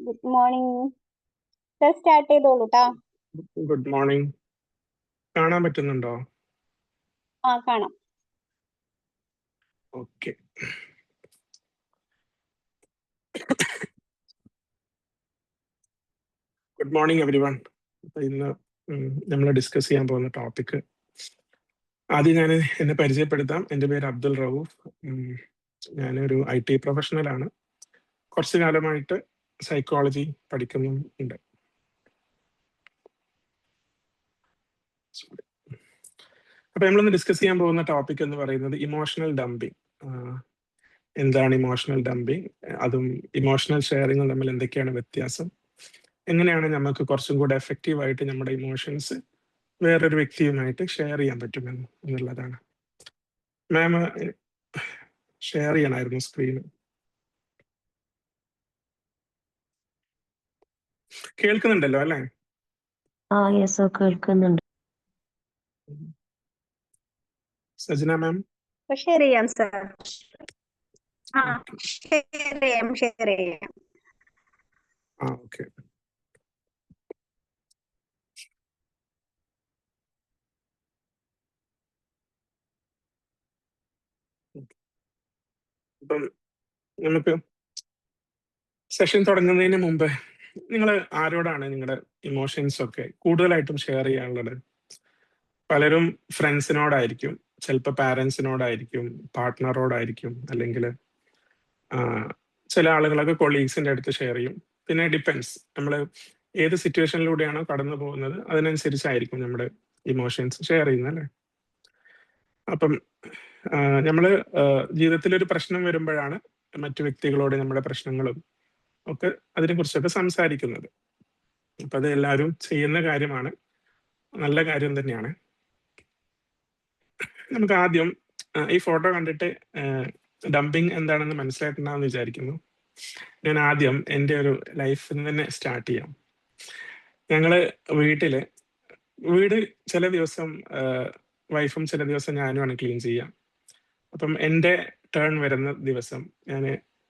Good morning. Start ചെയ്തോളൂ ട്ടാ. Good morning. കാണാൻ പറ്റുന്നുണ്ടോ? ആ കാണാം. Okay. Good morning every one. അപ്പൊ ഇന്ന് നമ്മൾ ഡിസ്കസ് ചെയ്യാൻ പോകുന്ന ടോപ്പിക്, ആദ്യം ഞാൻ എന്നെ പരിചയപ്പെടുത്താം. എൻ്റെ പേര് അബ്ദുൽ റൌഫ്. ഞാനൊരു IT പ്രൊഫഷണലാണ്. കുറച്ചു കാലമായിട്ട് സൈക്കോളജി പഠിക്കുന്നുണ്ട്. അപ്പൊ നമ്മളിന്ന് ഡിസ്കസ് ചെയ്യാൻ പോകുന്ന ടോപ്പിക് എന്ന് പറയുന്നത് ഇമോഷണൽ ഡംപിങ്. എന്താണ് ഇമോഷണൽ ഡംപിങ്, അതും ഇമോഷണൽ ഷെയറിങ്ങും തമ്മിൽ എന്തൊക്കെയാണ് വ്യത്യാസം, എങ്ങനെയാണ് നമുക്ക് കുറച്ചും കൂടെ എഫക്റ്റീവ് ആയിട്ട് നമ്മുടെ ഇമോഷൻസ് വേറൊരു വ്യക്തിയുമായിട്ട് ഷെയർ ചെയ്യാൻ പറ്റുമെന്നുള്ളതാണ്. മാം ഷെയർ ചെയ്യണമായിരുന്നു സ്ക്രീൻ. കേൾക്കുന്നുണ്ടല്ലോ അല്ലേ? കേൾക്കുന്നുണ്ട്. സജന മാം ഷെയർ ചെയ്യാം സർ. ഷെയർ ചെയ്യാം. ഓക്കെ. അപ്പം നമുക്ക് സെഷൻ തുടങ്ങുന്നതിന് മുമ്പ് നിങ്ങൾ ആരോടാണ് നിങ്ങളുടെ ഇമോഷൻസ് ഒക്കെ കൂടുതലായിട്ടും ഷെയർ ചെയ്യാനുള്ളത്? പലരും ഫ്രണ്ട്സിനോടായിരിക്കും, ചിലപ്പോൾ പാരൻസിനോടായിരിക്കും, പാർട്ട്ണറോടായിരിക്കും, അല്ലെങ്കിൽ ചില ആളുകളൊക്കെ കൊളീഗ്സിന്റെ അടുത്ത് ഷെയർ ചെയ്യും. പിന്നെ ഡിപ്പെൻസ്, നമ്മൾ ഏത് സിറ്റുവേഷനിലൂടെയാണോ കടന്നു പോകുന്നത് അതിനനുസരിച്ചായിരിക്കും നമ്മുടെ ഇമോഷൻസ് ഷെയർ ചെയ്യുന്നത് അല്ലേ? അപ്പം നമ്മൾ ജീവിതത്തിൽ ഒരു പ്രശ്നം വരുമ്പോഴാണ് മറ്റു വ്യക്തികളോട് നമ്മുടെ പ്രശ്നങ്ങളും ഒക്കെ അതിനെക്കുറിച്ചൊക്കെ സംസാരിക്കുന്നത്. അപ്പൊ അത് എല്ലാവരും ചെയ്യുന്ന കാര്യമാണ്, നല്ല കാര്യം തന്നെയാണ്. നമുക്ക് ആദ്യം ഈ ഫോട്ടോ കണ്ടിട്ട് ഡംപിങ് എന്താണെന്ന് മനസ്സിലായിട്ടുണ്ടാവുമെന്ന് വിചാരിക്കുന്നു. ഞാൻ ആദ്യം എൻ്റെ ഒരു ലൈഫിൽ നിന്ന് തന്നെ സ്റ്റാർട്ട് ചെയ്യാം. ഞങ്ങള് വീട് ചില ദിവസം വൈഫും ചില ദിവസം ഞാനുമാണ് ക്ലീൻ ചെയ്യാം. അപ്പം എൻ്റെ ടേൺ വരുന്ന ദിവസം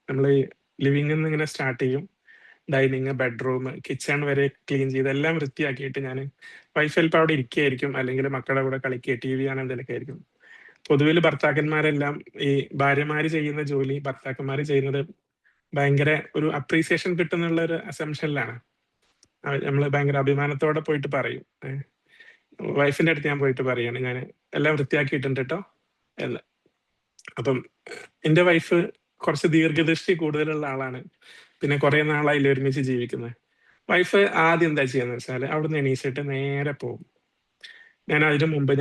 നമ്മൾ ഈ ലിവിങ്ങിൽ നിന്ന് ഇങ്ങനെ സ്റ്റാർട്ട് ചെയ്യും. ഡൈനിങ്, ബെഡ്റൂം, കിച്ചൺ വരെ ക്ലീൻ ചെയ്ത് എല്ലാം വൃത്തിയാക്കിയിട്ട് ഞാൻ വൈഫ് ചിലപ്പോൾ അവിടെ ഇരിക്കുകയായിരിക്കും, അല്ലെങ്കിൽ മക്കളുടെ കൂടെ കളിക്കുക, TV കാണാൻ എന്തെങ്കിലുമൊക്കെ ആയിരിക്കും. പൊതുവിൽ ഭർത്താക്കന്മാരെല്ലാം ഈ ഭാര്യമാര് ചെയ്യുന്ന ജോലി ഭർത്താക്കന്മാര് ചെയ്യുന്നത് ഭയങ്കര ഒരു അപ്രീസിയേഷൻ കിട്ടുന്നുള്ള ഒരു അസംഷനിലാണ്. നമ്മൾ ഭയങ്കര അഭിമാനത്തോടെ പോയിട്ട് പറയും. വൈഫിന്റെ അടുത്ത് ഞാൻ പോയിട്ട് പറയാണ്, ഞാൻ എല്ലാം വൃത്തിയാക്കിയിട്ടുണ്ട് കേട്ടോ എന്ന്. അപ്പം എൻ്റെ വൈഫ് കുറച്ച് ദീർഘദൃഷ്ടി കൂടുതലുള്ള ആളാണ്. പിന്നെ കുറെ നാളായില്ല ഒരുമിച്ച് ജീവിക്കുന്നത്. വൈഫ് ആദ്യം എന്താ ചെയ്യാന്ന് വെച്ചാൽ അവിടുന്ന് എണീച്ചിട്ട് നേരെ പോകും. ഞാൻ അതിനു മുമ്പ്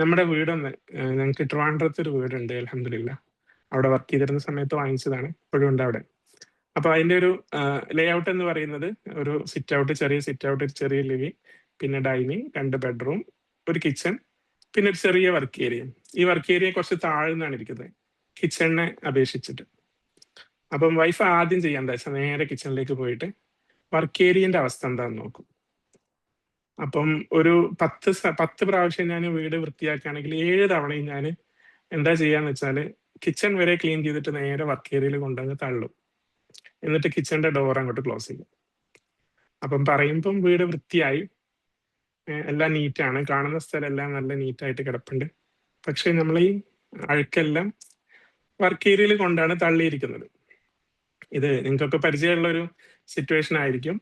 നമ്മുടെ വീടൊന്ന്, ഞങ്ങൾക്ക് ട്രിവാൻഡ്രത്ത് ഒരു വീടുണ്ട് അൽഹംദുലില്ലാ. അവിടെ വർക്ക് ചെയ്തിരുന്ന സമയത്ത് വാങ്ങിച്ചതാണ്, ഇപ്പോഴും ഉണ്ട് അവിടെ. അപ്പൊ അതിന്റെ ഒരു ലേ ഔട്ട് എന്ന് പറയുന്നത് ഒരു സിറ്റ് ഔട്ട്, ചെറിയ സിറ്റ് ഔട്ട്, ഒരു ചെറിയ ലിവിങ്, പിന്നെ ഡൈനിങ്, 2 ബെഡ്റൂം, ഒരു കിച്ചൺ, പിന്നെ ഒരു ചെറിയ വർക്ക് ഏരിയ. ഈ വർക്ക് ഏരിയ കുറച്ച് താഴ്ന്നാണ് ഇരിക്കുന്നത് കിച്ചണിനെ അപേക്ഷിച്ചിട്ട്. അപ്പം വൈഫ് ആദ്യം ചെയ്യാൻ വെച്ചാൽ നേരെ കിച്ചണിലേക്ക് പോയിട്ട് വർക്ക് ഏരിയന്റെ അവസ്ഥ എന്താന്ന് നോക്കും. അപ്പം ഒരു 10 പ്രാവശ്യം ഞാൻ വീട് വൃത്തിയാക്കുകയാണെങ്കിൽ 7 തവണയും ഞാൻ എന്താ ചെയ്യാന്ന് വെച്ചാല് കിച്ചൺ വരെ ക്ലീൻ ചെയ്തിട്ട് നേരെ വർക്ക് ഏരിയയിൽ കൊണ്ടുവന്ന് തള്ളും. എന്നിട്ട് കിച്ചണിന്റെ ഡോർ അങ്ങോട്ട് ക്ലോസ് ചെയ്യും. അപ്പം പറയുമ്പം വീട് വൃത്തിയായി, എല്ലാം നീറ്റാണ്, കാണുന്ന സ്ഥലം എല്ലാം നല്ല നീറ്റായിട്ട് കിടപ്പുണ്ട്. പക്ഷെ നമ്മൾ ഈ അഴുക്കെല്ലാം വർക്ക് ഏരിയയിൽ കൊണ്ടാണ് തള്ളിയിരിക്കുന്നത്. ഇത് നിങ്ങൾക്കൊക്കെ പരിചയമുള്ള ഒരു സിറ്റുവേഷൻ ആയിരിക്കും.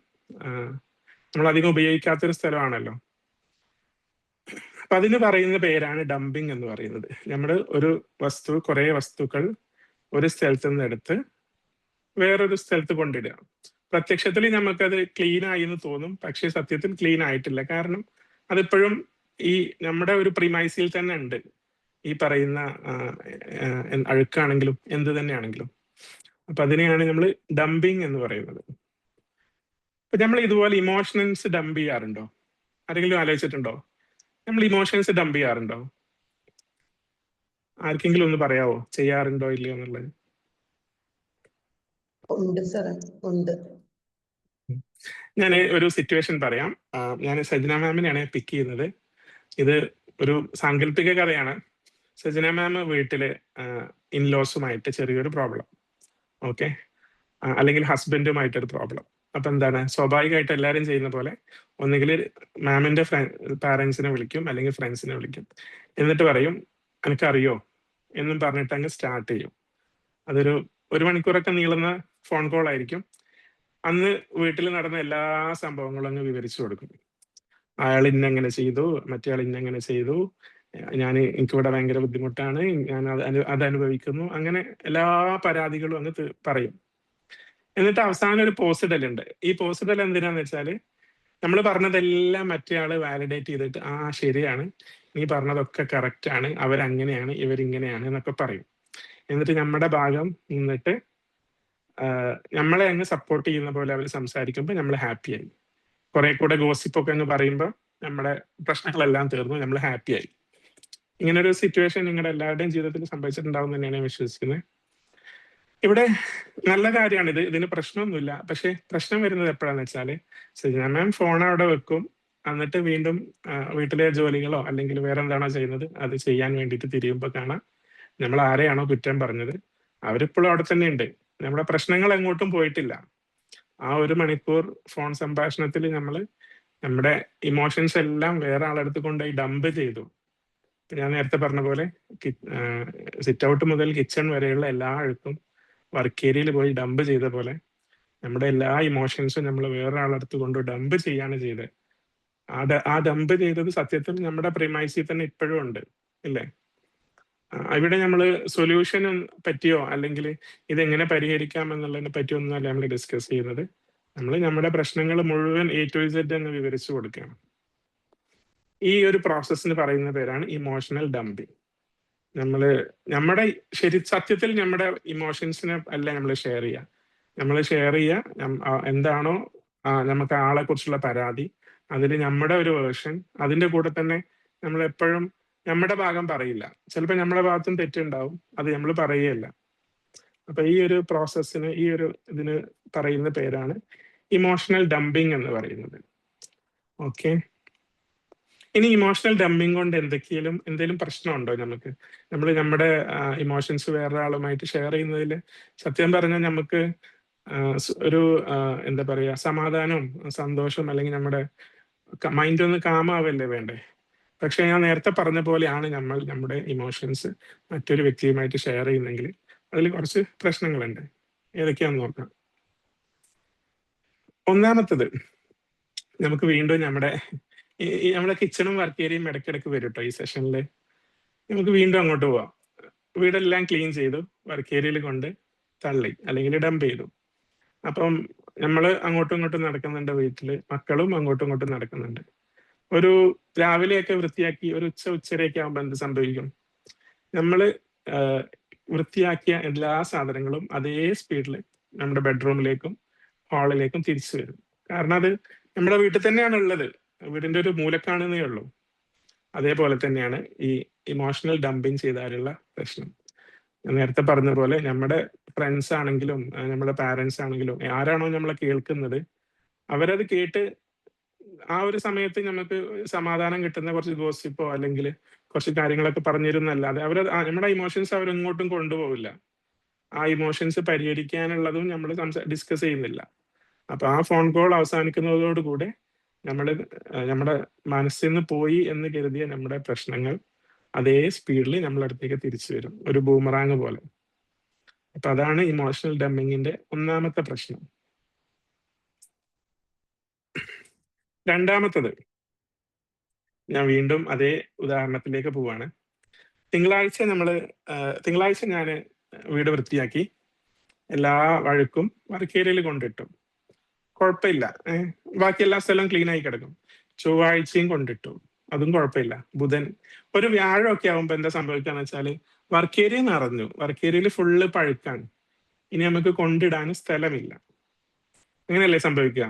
നമ്മൾ അധികം ഉപയോഗിക്കാത്തൊരു സ്ഥലമാണല്ലോ. അപ്പൊ അതിന് പറയുന്ന പേരാണ് ഡംപിങ് എന്ന് പറയുന്നത്. നമ്മൾ ഒരു കുറെ വസ്തുക്കൾ ഒരു സ്ഥലത്ത് നിന്ന് എടുത്ത് വേറൊരു സ്ഥലത്ത് കൊണ്ടിടുക. പ്രത്യക്ഷത്തിൽ നമുക്കത് ക്ലീൻ ആയി എന്ന് തോന്നും, പക്ഷെ സത്യത്തിൽ ക്ലീൻ ആയിട്ടില്ല. കാരണം അതിപ്പോഴും ഈ നമ്മുടെ ഒരു പ്രിമൈസിൽ തന്നെ ഉണ്ട് ഈ പറയുന്ന അഴുക്കാണെങ്കിലും എന്ത് തന്നെയാണെങ്കിലും. അപ്പൊ അതിനെയാണ് നമ്മൾ ഡംപിങ് എന്ന് പറയുന്നത്. അപ്പൊ നമ്മൾ ഇതുപോലെ ഇമോഷൻസ് ഡംപ് ചെയ്യാറുണ്ടോ? ആരെങ്കിലും ആലോചിച്ചിട്ടുണ്ടോ? നമ്മൾ ഇമോഷൻസ് ഡംപ് ചെയ്യാറുണ്ടോ? ആർക്കെങ്കിലും ഒന്ന് പറയാവോ ചെയ്യാറുണ്ടോ ഇല്ലയോ എന്നുള്ളത്? ഞാൻ ഒരു സിറ്റുവേഷൻ പറയാം. ഞാൻ സജന മാമിനെയാണ് പിക്ക് ചെയ്യുന്നത്. ഇത് ഒരു സാങ്കല്പിക കഥയാണ്. സജന മാം വീട്ടില് ഇൻലോസുമായിട്ട് ചെറിയൊരു പ്രോബ്ലം, ഓക്കെ, അല്ലെങ്കിൽ ഹസ്ബൻഡുമായിട്ടൊരു പ്രോബ്ലം. അപ്പൊ എന്താണ്, സ്വാഭാവികമായിട്ട് എല്ലാവരും ചെയ്യുന്ന പോലെ ഒന്നുകിൽ മാമിന്റെ പാരന്റ്സിനെ വിളിക്കും അല്ലെങ്കിൽ ഫ്രണ്ട്സിനെ വിളിക്കും. എന്നിട്ട് പറയും എനിക്കറിയോ എന്നും പറഞ്ഞിട്ട് അങ്ങ് സ്റ്റാർട്ട് ചെയ്യും. അതൊരു 1 മണിക്കൂറൊക്കെ നീളുന്ന ഫോൺ കോൾ ആയിരിക്കും. അന്ന് വീട്ടിൽ നടന്ന എല്ലാ സംഭവങ്ങളും അങ്ങ് വിവരിച്ചു കൊടുക്കും. അയാൾ ഇന്നെങ്ങനെ ചെയ്തു, മറ്റേ ആൾ ഇന്നെങ്ങനെ ചെയ്തു, എനിക്കിവിടെ ഭയങ്കര ബുദ്ധിമുട്ടാണ്, ഞാൻ അത് അനുഭവിക്കുന്നു, അങ്ങനെ എല്ലാ പരാതികളും അങ്ങ് പറയും. എന്നിട്ട് അവസാനം ഒരു പോസ്റ്റ് ഇടലുണ്ട്. ഈ പോസ്റ്റ് ഇടൽ എന്തിനാന്ന് വെച്ചാല് നമ്മൾ പറഞ്ഞതെല്ലാം മറ്റേ ആള് വാലിഡേറ്റ് ചെയ്തിട്ട് ശരിയാണ്, നീ പറഞ്ഞതൊക്കെ കറക്റ്റ് ആണ്, അവരങ്ങനെയാണ് ഇവരിങ്ങനെയാണ് എന്നൊക്കെ പറയും. എന്നിട്ട് നമ്മുടെ ഭാഗം നിന്നിട്ട് നമ്മളെ അങ്ങ് സപ്പോർട്ട് ചെയ്യുന്ന പോലെ അവർ സംസാരിക്കുമ്പോൾ നമ്മൾ ഹാപ്പിയായി. കുറെ കൂടെ ഗോസിപ്പൊക്കെ അങ്ങ് പറയുമ്പോൾ നമ്മുടെ പ്രശ്നങ്ങളെല്ലാം തീർന്നു, നമ്മൾ ഹാപ്പിയായി. ഇങ്ങനെ ഒരു സിറ്റുവേഷൻ നിങ്ങളുടെ എല്ലാവരുടെയും ജീവിതത്തിൽ സംഭവിച്ചിട്ടുണ്ടാവും തന്നെയാണ് ഞാൻ വിശ്വസിക്കുന്നത്. ഇവിടെ നല്ല കാര്യമാണ് ഇത്, ഇതിന് പ്രശ്നമൊന്നുമില്ല. പക്ഷെ പ്രശ്നം വരുന്നത് എപ്പോഴാന്ന് വെച്ചാല് മാം ഫോൺ അവിടെ വെക്കും, എന്നിട്ട് വീണ്ടും വീട്ടിലെ ജോലികളോ അല്ലെങ്കിൽ വേറെ എന്താണോ ചെയ്യുന്നത് അത് ചെയ്യാൻ വേണ്ടിയിട്ട് തിരിയുമ്പോൾ കാണാം നമ്മൾ ആരെയാണോ കുറ്റം പറഞ്ഞത് അവരിപ്പോഴും അവിടെ തന്നെ ഉണ്ട്. നമ്മുടെ പ്രശ്നങ്ങൾ എങ്ങോട്ടും പോയിട്ടില്ല. ആ 1 മണിക്കൂർ ഫോൺ സംഭാഷണത്തിൽ നമ്മൾ നമ്മുടെ ഇമോഷൻസ് എല്ലാം വേറെ ആളെടുത്ത് കൊണ്ടുപോയി ഡംപ് ചെയ്തു. ഞാൻ നേരത്തെ പറഞ്ഞ പോലെ സിറ്റ് ഔട്ട് മുതൽ കിച്ചൺ വരെയുള്ള എല്ലാ അഴുക്കും വർക്ക് ഏരിയയിൽ പോയി ഡംപ് ചെയ്ത പോലെ നമ്മുടെ എല്ലാ ഇമോഷൻസും നമ്മൾ വേറെ ആളെടുത്ത് കൊണ്ട് ഡംപ് ചെയ്യാണ് ചെയ്തത്. ആ ഡംപ് ചെയ്തത് സത്യത്തിൽ നമ്മുടെ പ്രിമൈസിൽ തന്നെ ഇപ്പോഴും ഉണ്ട്, ഇല്ലേ? ഇവിടെ നമ്മൾ സൊല്യൂഷനെ പറ്റിയോ അല്ലെങ്കിൽ ഇതെങ്ങനെ പരിഹരിക്കാം എന്നുള്ളതിനെ പറ്റിയോ ഒന്നുമല്ല നമ്മൾ ഡിസ്കസ് ചെയ്യുന്നത്. നമ്മൾ നമ്മുടെ പ്രശ്നങ്ങൾ മുഴുവൻ A to Z എന്ന് വിവരിച്ചു കൊടുക്കുകയാണ്. ഈ ഒരു പ്രോസസ്സിന് പറയുന്ന പേരാണ് ഇമോഷണൽ ഡംപിങ്. നമ്മുടെ സത്യത്തിൽ നമ്മുടെ ഇമോഷൻസിനെ അല്ല നമ്മൾ ഷെയർ ചെയ്യുക. നമ്മൾ ഷെയർ ചെയ്യുക എന്താണോ നമുക്ക് ആളെ കുറിച്ചുള്ള പരാതി, അതിൽ നമ്മുടെ ഒരു വേർഷൻ, അതിന്റെ കൂടെ തന്നെ നമ്മൾ എപ്പോഴും നമ്മുടെ ഭാഗം പറയില്ല. ചിലപ്പോൾ നമ്മുടെ ഭാഗത്തും തെറ്റുണ്ടാവും, അത് നമ്മൾ പറയുകയല്ല. അപ്പൊ ഈ ഒരു പ്രോസസ്സിന്, ഈ ഒരു ഇതിന് പറയുന്ന പേരാണ് ഇമോഷണൽ ഡംപിങ് എന്ന് പറയുന്നത്. ഓക്കെ, ഇനി ഇമോഷണൽ ഡംപിങ് കൊണ്ട് എന്തെങ്കിലും പ്രശ്നമുണ്ടോ? നമ്മൾ നമ്മുടെ ഇമോഷൻസ് വേറൊരാളുമായിട്ട് ഷെയർ ചെയ്യുന്നതിൽ സത്യം പറഞ്ഞാൽ നമുക്ക് ഒരു എന്താ പറയാ, സമാധാനവും സന്തോഷവും അല്ലെങ്കിൽ നമ്മുടെ മൈൻഡ് ഒന്ന് കാമാവല്ലേ വേണ്ടേ? പക്ഷെ ഞാൻ നേരത്തെ പറഞ്ഞ പോലെയാണ് നമ്മുടെ ഇമോഷൻസ് മറ്റൊരു വ്യക്തിയുമായിട്ട് ഷെയർ ചെയ്യുന്നെങ്കിൽ അതിൽ കുറച്ച് പ്രശ്നങ്ങളുണ്ട്. ഏതൊക്കെയാണെന്ന് നോക്കാം. ഒന്നാമത്തത്, നമുക്ക് വീണ്ടും നമ്മുടെ കിച്ചണും വർക്ക് ഏരിയയും ഇടയ്ക്കിടയ്ക്ക് വരും കേട്ടോ ഈ സെഷനിൽ. നമുക്ക് വീണ്ടും അങ്ങോട്ട് പോവാം. വീടെല്ലാം ക്ലീൻ ചെയ്തു, വർക്ക് ഏരിയയിൽ കൊണ്ട് തള്ളി അല്ലെങ്കിൽ ഡംപ് ചെയ്തു. അപ്പം നമ്മൾ അങ്ങോട്ടും ഇങ്ങോട്ടും നടക്കുന്നുണ്ട്, വീട്ടില് മക്കളും അങ്ങോട്ടും ഇങ്ങോട്ടും നടക്കുന്നുണ്ട്. ഒരു രാവിലെയൊക്കെ വൃത്തിയാക്കി ഒരു ഉച്ചരയൊക്കെ ആകുമ്പോൾ എന്ത് സംഭവിക്കും? നമ്മൾ വൃത്തിയാക്കിയ എല്ലാ സാധനങ്ങളും അതേ സ്പീഡിൽ നമ്മുടെ ബെഡ്റൂമിലേക്കും ഹാളിലേക്കും തിരിച്ചു വരും. കാരണം അത് നമ്മുടെ വീട്ടിൽ തന്നെയാണ് ഉള്ളത്, വീടിന്റെ ഒരു മൂലക്കാണെന്നേ ഉള്ളൂ. അതേപോലെ തന്നെയാണ് ഈ ഇമോഷണൽ ഡംപിങ് ചെയ്താലുള്ള പ്രശ്നം. നേരത്തെ പറഞ്ഞ പോലെ നമ്മുടെ ഫ്രണ്ട്സ് ആണെങ്കിലും നമ്മുടെ പാരന്റ്സ് ആണെങ്കിലും ആരാണോ നമ്മളെ കേൾക്കുന്നത് അവരത് കേട്ട് ആ ഒരു സമയത്ത് നമുക്ക് സമാധാനം കിട്ടുന്ന കുറച്ച് ഗോസിപ്പോ അല്ലെങ്കിൽ കുറച്ച് കാര്യങ്ങളൊക്കെ പറഞ്ഞിരുന്നല്ലാതെ നമ്മുടെ ഇമോഷൻസ് അവരെങ്ങോട്ടും കൊണ്ടുപോകില്ല. ആ ഇമോഷൻസ് പരിഹരിക്കാനുള്ളതും നമ്മൾ ഡിസ്കസ് ചെയ്യുന്നില്ല. അപ്പൊ ആ ഫോൺ കോൾ അവസാനിക്കുന്നതോടുകൂടെ നമ്മുടെ മനസ്സിൽ നിന്ന് പോയി എന്ന് കരുതിയ നമ്മുടെ പ്രശ്നങ്ങൾ അതേ സ്പീഡിൽ നമ്മളടുത്തേക്ക് തിരിച്ചു വരും, ഒരു ബൂമറാങ് പോലെ. അപ്പൊ അതാണ് ഇമോഷണൽ ഡംപിങ്ങിന്റെ ഒന്നാമത്തെ പ്രശ്നം. രണ്ടാമത്തത്, ഞാൻ വീണ്ടും അതേ ഉദാഹരണത്തിലേക്ക് പോവാണ്. തിങ്കളാഴ്ച ഞാൻ വീട് വൃത്തിയാക്കി, എല്ലാ വഴുക്കും വർക്ക് ഏരിയയിൽ കൊണ്ടിട്ടു, കുഴപ്പമില്ല. ബാക്കി എല്ലാ സ്ഥലവും ക്ലീൻ ആയി കിടക്കും. ചൊവ്വാഴ്ചയും കൊണ്ടിട്ടു, അതും കുഴപ്പമില്ല. ബുധൻ, ഒരു വ്യാഴമൊക്കെ ആവുമ്പോ എന്താ സംഭവിക്കാന്ന് വെച്ചാല് വർക്ക് ഏരിയ നിറഞ്ഞു, വർക്ക് ഏരിയയിൽ ഫുള്ള് പഴുക്കാണ്, ഇനി നമുക്ക് കൊണ്ടിടാൻ സ്ഥലമില്ല. അങ്ങനെയല്ലേ സംഭവിക്കുക?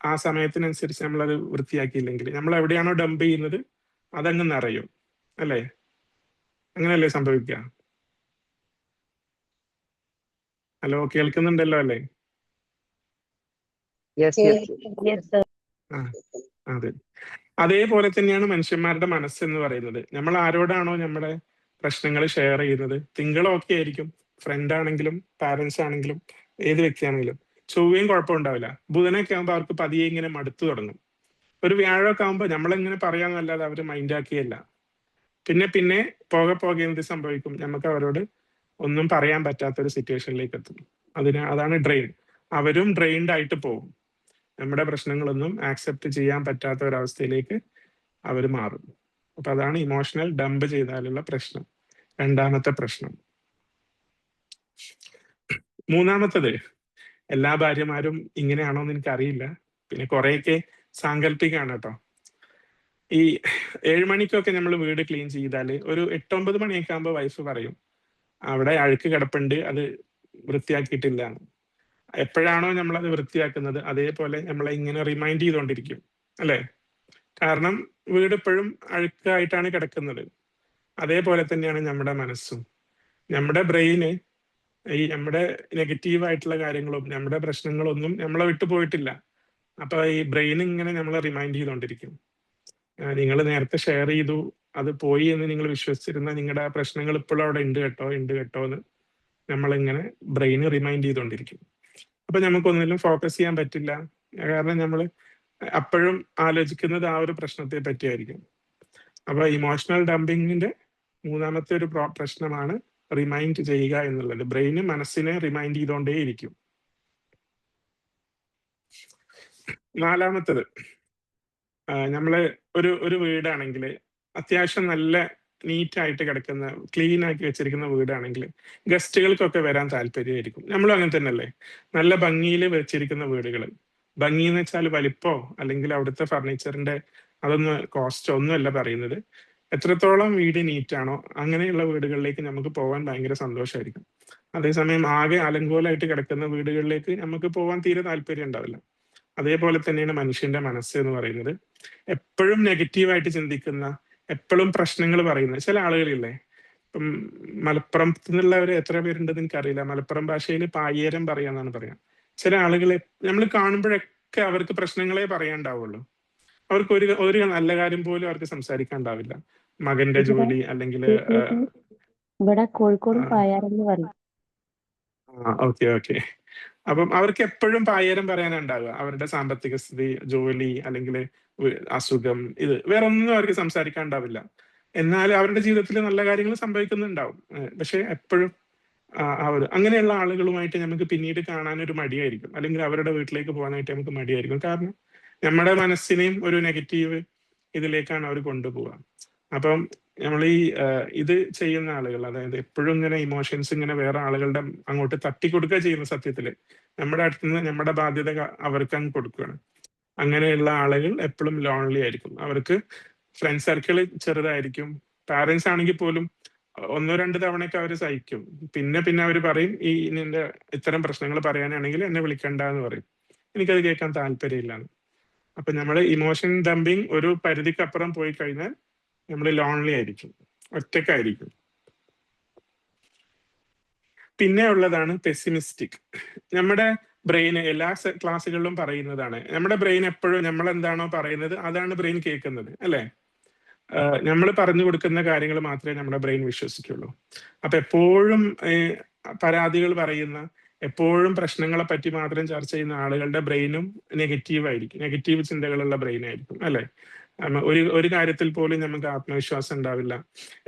ആ സമയത്തിനനുസരിച്ച് നമ്മളത് വൃത്തിയാക്കിയില്ലെങ്കിൽ നമ്മൾ എവിടെയാണോ ഡംപ് ചെയ്യുന്നത് അതങ്ങ് നിറയും, അല്ലേ? അങ്ങനെയല്ലേ സംഭവിക്കുക? ഹലോ, കേൾക്കുന്നുണ്ടല്ലോ അല്ലേ? അതെ, അതേപോലെ തന്നെയാണ് മനുഷ്യന്മാരുടെ മനസ്സെന്ന് പറയുന്നത്. നമ്മൾ ആരോടാണോ നമ്മുടെ പ്രശ്നങ്ങൾ ഷെയർ ചെയ്യുന്നത്, തിങ്കളൊക്കെ ആയിരിക്കും, ഫ്രണ്ട് ആണെങ്കിലും പാരന്റ്സ് ആണെങ്കിലും ഏത് വ്യക്തിയാണെങ്കിലും, ചൊവ്വയും കുഴപ്പമുണ്ടാവില്ല. ബുധനൊക്കെ ആകുമ്പോൾ അവർക്ക് പതിയെ ഇങ്ങനെ മടുത്തു തുടങ്ങും. ഒരു വ്യാഴമൊക്കെ ആകുമ്പോൾ നമ്മളിങ്ങനെ പറയാന്നല്ലാതെ അവർ മൈൻഡാക്കിയല്ല. പിന്നെ പിന്നെ പോകെ എന്ത് സംഭവിക്കും, നമുക്ക് അവരോട് ഒന്നും പറയാൻ പറ്റാത്തൊരു സിറ്റുവേഷനിലേക്ക് എത്തും. അതാണ് ഡ്രെയിൻ. അവരും ഡ്രെയിൻഡ് ആയിട്ട് പോകും. നമ്മുടെ പ്രശ്നങ്ങളൊന്നും ആക്സെപ്റ്റ് ചെയ്യാൻ പറ്റാത്ത ഒരവസ്ഥയിലേക്ക് അവർ മാറും. അപ്പൊ അതാണ് ഇമോഷണൽ ഡംപ് ചെയ്താലുള്ള പ്രശ്നം, രണ്ടാമത്തെ പ്രശ്നം. മൂന്നാമത്തത്, എല്ലാ ഭാര്യമാരും ഇങ്ങനെയാണോ എന്ന് എനിക്കറിയില്ല, പിന്നെ കുറെയൊക്കെ സാങ്കല്പികമാണ് കേട്ടോ. ഈ 7 മണിക്കൊക്കെ നമ്മൾ വീട് ക്ലീൻ ചെയ്താൽ ഒരു 8-9 മണിയൊക്കെ ആകുമ്പോൾ വൈഫ് പറയും അവിടെ അഴുക്ക് കിടപ്പുണ്ട്, അത് വൃത്തിയാക്കിയിട്ടില്ല. എപ്പോഴാണോ നമ്മളത് വൃത്തിയാക്കുന്നത് അതേപോലെ നമ്മളെ ഇങ്ങനെ റിമൈൻഡ് ചെയ്തുകൊണ്ടിരിക്കും അല്ലെ? കാരണം വീട് എപ്പോഴും അഴുക്കായിട്ടാണ് കിടക്കുന്നത്. അതേപോലെ തന്നെയാണ് നമ്മുടെ മനസ്സും. നമ്മുടെ ബ്രെയിന് ഈ നമ്മുടെ നെഗറ്റീവായിട്ടുള്ള കാര്യങ്ങളും നമ്മുടെ പ്രശ്നങ്ങളൊന്നും നമ്മളെ വിട്ടു പോയിട്ടില്ല. അപ്പൊ ഈ ബ്രെയിൻ ഇങ്ങനെ നമ്മളെ റിമൈൻഡ് ചെയ്തുകൊണ്ടിരിക്കും. നിങ്ങൾ നേരത്തെ ഷെയർ ചെയ്തു, അത് പോയി എന്ന് നിങ്ങൾ വിശ്വസിച്ചിരുന്ന നിങ്ങളുടെ പ്രശ്നങ്ങൾ ഇപ്പോഴും അവിടെ ഉണ്ട് കേട്ടോ എന്ന് നമ്മളിങ്ങനെ ബ്രെയിന് റിമൈൻഡ് ചെയ്തുകൊണ്ടിരിക്കും. അപ്പൊ നമുക്കൊന്നിലും ഫോക്കസ് ചെയ്യാൻ പറ്റില്ല. കാരണം നമ്മൾ അപ്പോഴും ആലോചിക്കുന്നത് ആ ഒരു പ്രശ്നത്തെ പറ്റിയായിരിക്കും. അപ്പൊ ഇമോഷണൽ ഡംപിങ്ങിന്റെ മൂന്നാമത്തെ ഒരു പ്രശ്നമാണ് റിമൈൻഡ് ചെയ്യുക എന്നുള്ളത്. ബ്രെയിന് മനസ്സിനെ റിമൈൻഡ് ചെയ്തുകൊണ്ടേയിരിക്കും. നാലാമത്തത്, നമ്മള് ഒരു വീടാണെങ്കിൽ അത്യാവശ്യം നല്ല നീറ്റായിട്ട് കിടക്കുന്ന ക്ലീൻ ആക്കി വെച്ചിരിക്കുന്ന വീടാണെങ്കിൽ ഗസ്റ്റുകൾക്കൊക്കെ വരാൻ താല്പര്യമായിരിക്കും. നമ്മളും അങ്ങനെ തന്നെയല്ലേ? നല്ല ഭംഗിയിൽ വെച്ചിരിക്കുന്ന വീടുകൾ, ഭംഗി എന്ന് വെച്ചാൽ വലിപ്പോ അല്ലെങ്കിൽ അവിടുത്തെ ഫർണിച്ചറിന്റെ അതൊന്നും കോസ്റ്റോ ഒന്നുമല്ല പറയുന്നത്. എത്രത്തോളം വീട് നീറ്റാണോ അങ്ങനെയുള്ള വീടുകളിലേക്ക് നമുക്ക് പോകാൻ ഭയങ്കര സന്തോഷമായിരിക്കും. അതേസമയം ആകെ അലങ്കോലമായിട്ട് കിടക്കുന്ന വീടുകളിലേക്ക് നമുക്ക് പോകാൻ തീരെ താല്പര്യം ഉണ്ടാവില്ല. അതേപോലെ തന്നെയാണ് മനുഷ്യന്റെ മനസ്സ് എന്ന് പറയുന്നത്. എപ്പോഴും നെഗറ്റീവായിട്ട് ചിന്തിക്കുന്ന, എപ്പോഴും പ്രശ്നങ്ങൾ പറയുന്ന ചില ആളുകളില്ലേ. ഇപ്പം മലപ്പുറത്ത് നിന്നുള്ളവർ എത്ര പേരുണ്ടെന്ന് എനിക്കറിയില്ല. മലപ്പുറം ഭാഷയിൽ പായേരം പറയാന്നാണ് പറയാം. ചില ആളുകളെ നമ്മൾ കാണുമ്പോഴൊക്കെ അവർക്ക് പ്രശ്നങ്ങളെ പറയാണ്ടാവുള്ളൂ. അവർക്ക് ഒരു നല്ല കാര്യം പോലും അവർക്ക് സംസാരിക്കാൻ ഉണ്ടാവില്ല. മകന്റെ ജോലി അല്ലെങ്കിൽ ഇവിടെ കോഴിക്കോട് പായാരെന്ന് പറയും. ഓക്കെ. അപ്പം അവർക്ക് എപ്പോഴും പായേരം പറയാനുണ്ടാവുക. അവരുടെ സാമ്പത്തിക സ്ഥിതി, ജോലി അല്ലെങ്കിൽ അസുഖം, ഇത് വേറെ ഒന്നും അവർക്ക് സംസാരിക്കാൻ ഉണ്ടാവില്ല. എന്നാൽ അവരുടെ ജീവിതത്തിൽ നല്ല കാര്യങ്ങൾ സംഭവിക്കുന്നുണ്ടാവും. പക്ഷെ എപ്പോഴും അങ്ങനെയുള്ള ആളുകളുമായിട്ട് നമുക്ക് പിന്നീട് കാണാൻ ഒരു മടിയായിരിക്കും, അല്ലെങ്കിൽ അവരുടെ വീട്ടിലേക്ക് പോകാനായിട്ട് നമുക്ക് മടിയായിരിക്കും. കാരണം നമ്മുടെ മനസ്സിനെയും ഒരു നെഗറ്റീവ് ഇതിലേക്കാണ് അവർ കൊണ്ടുപോവുക. അപ്പം നമ്മൾ ഈ ഇത് ചെയ്യുന്ന ആളുകൾ, അതായത് എപ്പോഴും ഇങ്ങനെ ഇമോഷൻസ് ഇങ്ങനെ വേറെ ആളുകളുടെ അങ്ങോട്ട് തട്ടിക്കൊടുക്കുക ചെയ്യുന്ന, സത്യത്തില് നമ്മുടെ അടുത്തുനിന്ന് നമ്മുടെ ബാധ്യത അവർക്ക് അങ്ങ് കൊടുക്കുകയാണ്. അങ്ങനെയുള്ള ആളുകൾ എപ്പോഴും ലോൺലി ആയിരിക്കും. അവർക്ക് ഫ്രണ്ട് സർക്കിൾ ചെറുതായിരിക്കും. പാരന്റ്സ് ആണെങ്കിൽ പോലും 1-2 തവണയൊക്കെ അവർ സഹിക്കും. പിന്നെ അവർ പറയും, ഈ നിന്റെ ഇത്തരം പ്രശ്നങ്ങൾ പറയാനാണെങ്കിൽ എന്നെ വിളിക്കണ്ട എന്ന് പറയും. എനിക്കത് കേൾക്കാൻ താല്പര്യമില്ലാന്ന്. അപ്പൊ നമ്മൾ ഇമോഷൻ ഡംപിങ് ഒരു പരിധിക്കപ്പുറം പോയി കഴിഞ്ഞാൽ നമ്മൾ ലോൺലി ആയിരിക്കും, ഒറ്റക്കായിരിക്കും. പിന്നെ ഉള്ളതാണ് പെസിമിസ്റ്റിക്. നമ്മുടെ ബ്രെയിൻ എല്ലാ ക്ലാസ്സുകളിലും പറയുന്നതാണ്, നമ്മുടെ ബ്രെയിൻ എപ്പോഴും നമ്മൾ എന്താണോ പറയുന്നത് അതാണ് ബ്രെയിൻ കേൾക്കുന്നത് അല്ലെ? നമ്മൾ പറഞ്ഞു കൊടുക്കുന്ന കാര്യങ്ങൾ മാത്രമേ നമ്മുടെ ബ്രെയിൻ വിശ്വസിക്കുള്ളൂ. അപ്പൊ എപ്പോഴും പരാതികൾ പറയുന്ന, എപ്പോഴും പ്രശ്നങ്ങളെ പറ്റി മാത്രം ചർച്ച ചെയ്യുന്ന ആളുകളുടെ ബ്രെയിനും നെഗറ്റീവായിരിക്കും, നെഗറ്റീവ് ചിന്തകളുള്ള ബ്രെയിൻ ആയിരിക്കും അല്ലെ? ഒരു കാര്യത്തിൽ പോലും നമുക്ക് ആത്മവിശ്വാസം ഉണ്ടാവില്ല.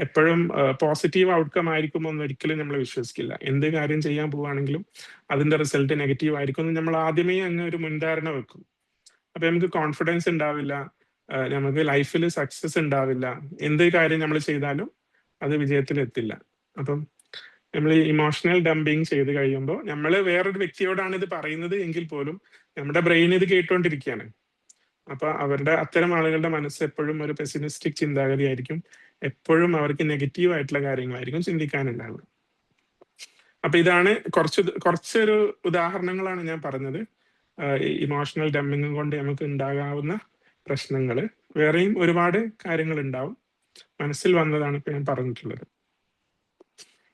എപ്പോഴും പോസിറ്റീവ് ഔട്ട്കം ആയിരിക്കും എന്ന് ഒരിക്കലും നമ്മൾ വിശ്വസിക്കില്ല. എന്ത് കാര്യം ചെയ്യാൻ പോവുകയാണെങ്കിലും അതിന്റെ റിസൾട്ട് നെഗറ്റീവ് ആയിരിക്കും എന്ന് നമ്മൾ ആദ്യമേ അങ്ങ് ഒരു മുൻധാരണ വെക്കും. അപ്പൊ നമുക്ക് കോൺഫിഡൻസ് ഉണ്ടാവില്ല, നമുക്ക് ലൈഫിൽ സക്സസ് ഉണ്ടാവില്ല. എന്ത് കാര്യം നമ്മൾ ചെയ്താലും അത് വിജയത്തിലെത്തില്ല. അപ്പം നമ്മൾ ഈ ഇമോഷണൽ ഡംപിങ് ചെയ്ത് കഴിയുമ്പോൾ നമ്മൾ വേറൊരു വ്യക്തിയോടാണ് ഇത് പറയുന്നത് എങ്കിൽ പോലും നമ്മുടെ ബ്രെയിൻ ഇത് കേട്ടുകൊണ്ടിരിക്കുകയാണ്. അപ്പൊ അത്തരം ആളുകളുടെ മനസ്സ് എപ്പോഴും ഒരു പെസിമിസ്റ്റിക് ചിന്താഗതി ആയിരിക്കും. എപ്പോഴും അവർക്ക് നെഗറ്റീവ് ആയിട്ടുള്ള കാര്യങ്ങളായിരിക്കും ചിന്തിക്കാനുണ്ടാവുക. അപ്പൊ ഇതാണ് കുറച്ചൊരു ഉദാഹരണങ്ങളാണ് ഞാൻ പറഞ്ഞത്. ഇമോഷണൽ ഡംപിങ് കൊണ്ട് നമുക്ക് ഉണ്ടാകാവുന്ന പ്രശ്നങ്ങൾ. വേറെയും ഒരുപാട് കാര്യങ്ങൾ ഉണ്ടാവും. മനസ്സിൽ വന്നതാണ് ഇപ്പൊ ഞാൻ പറഞ്ഞിട്ടുള്ളത്.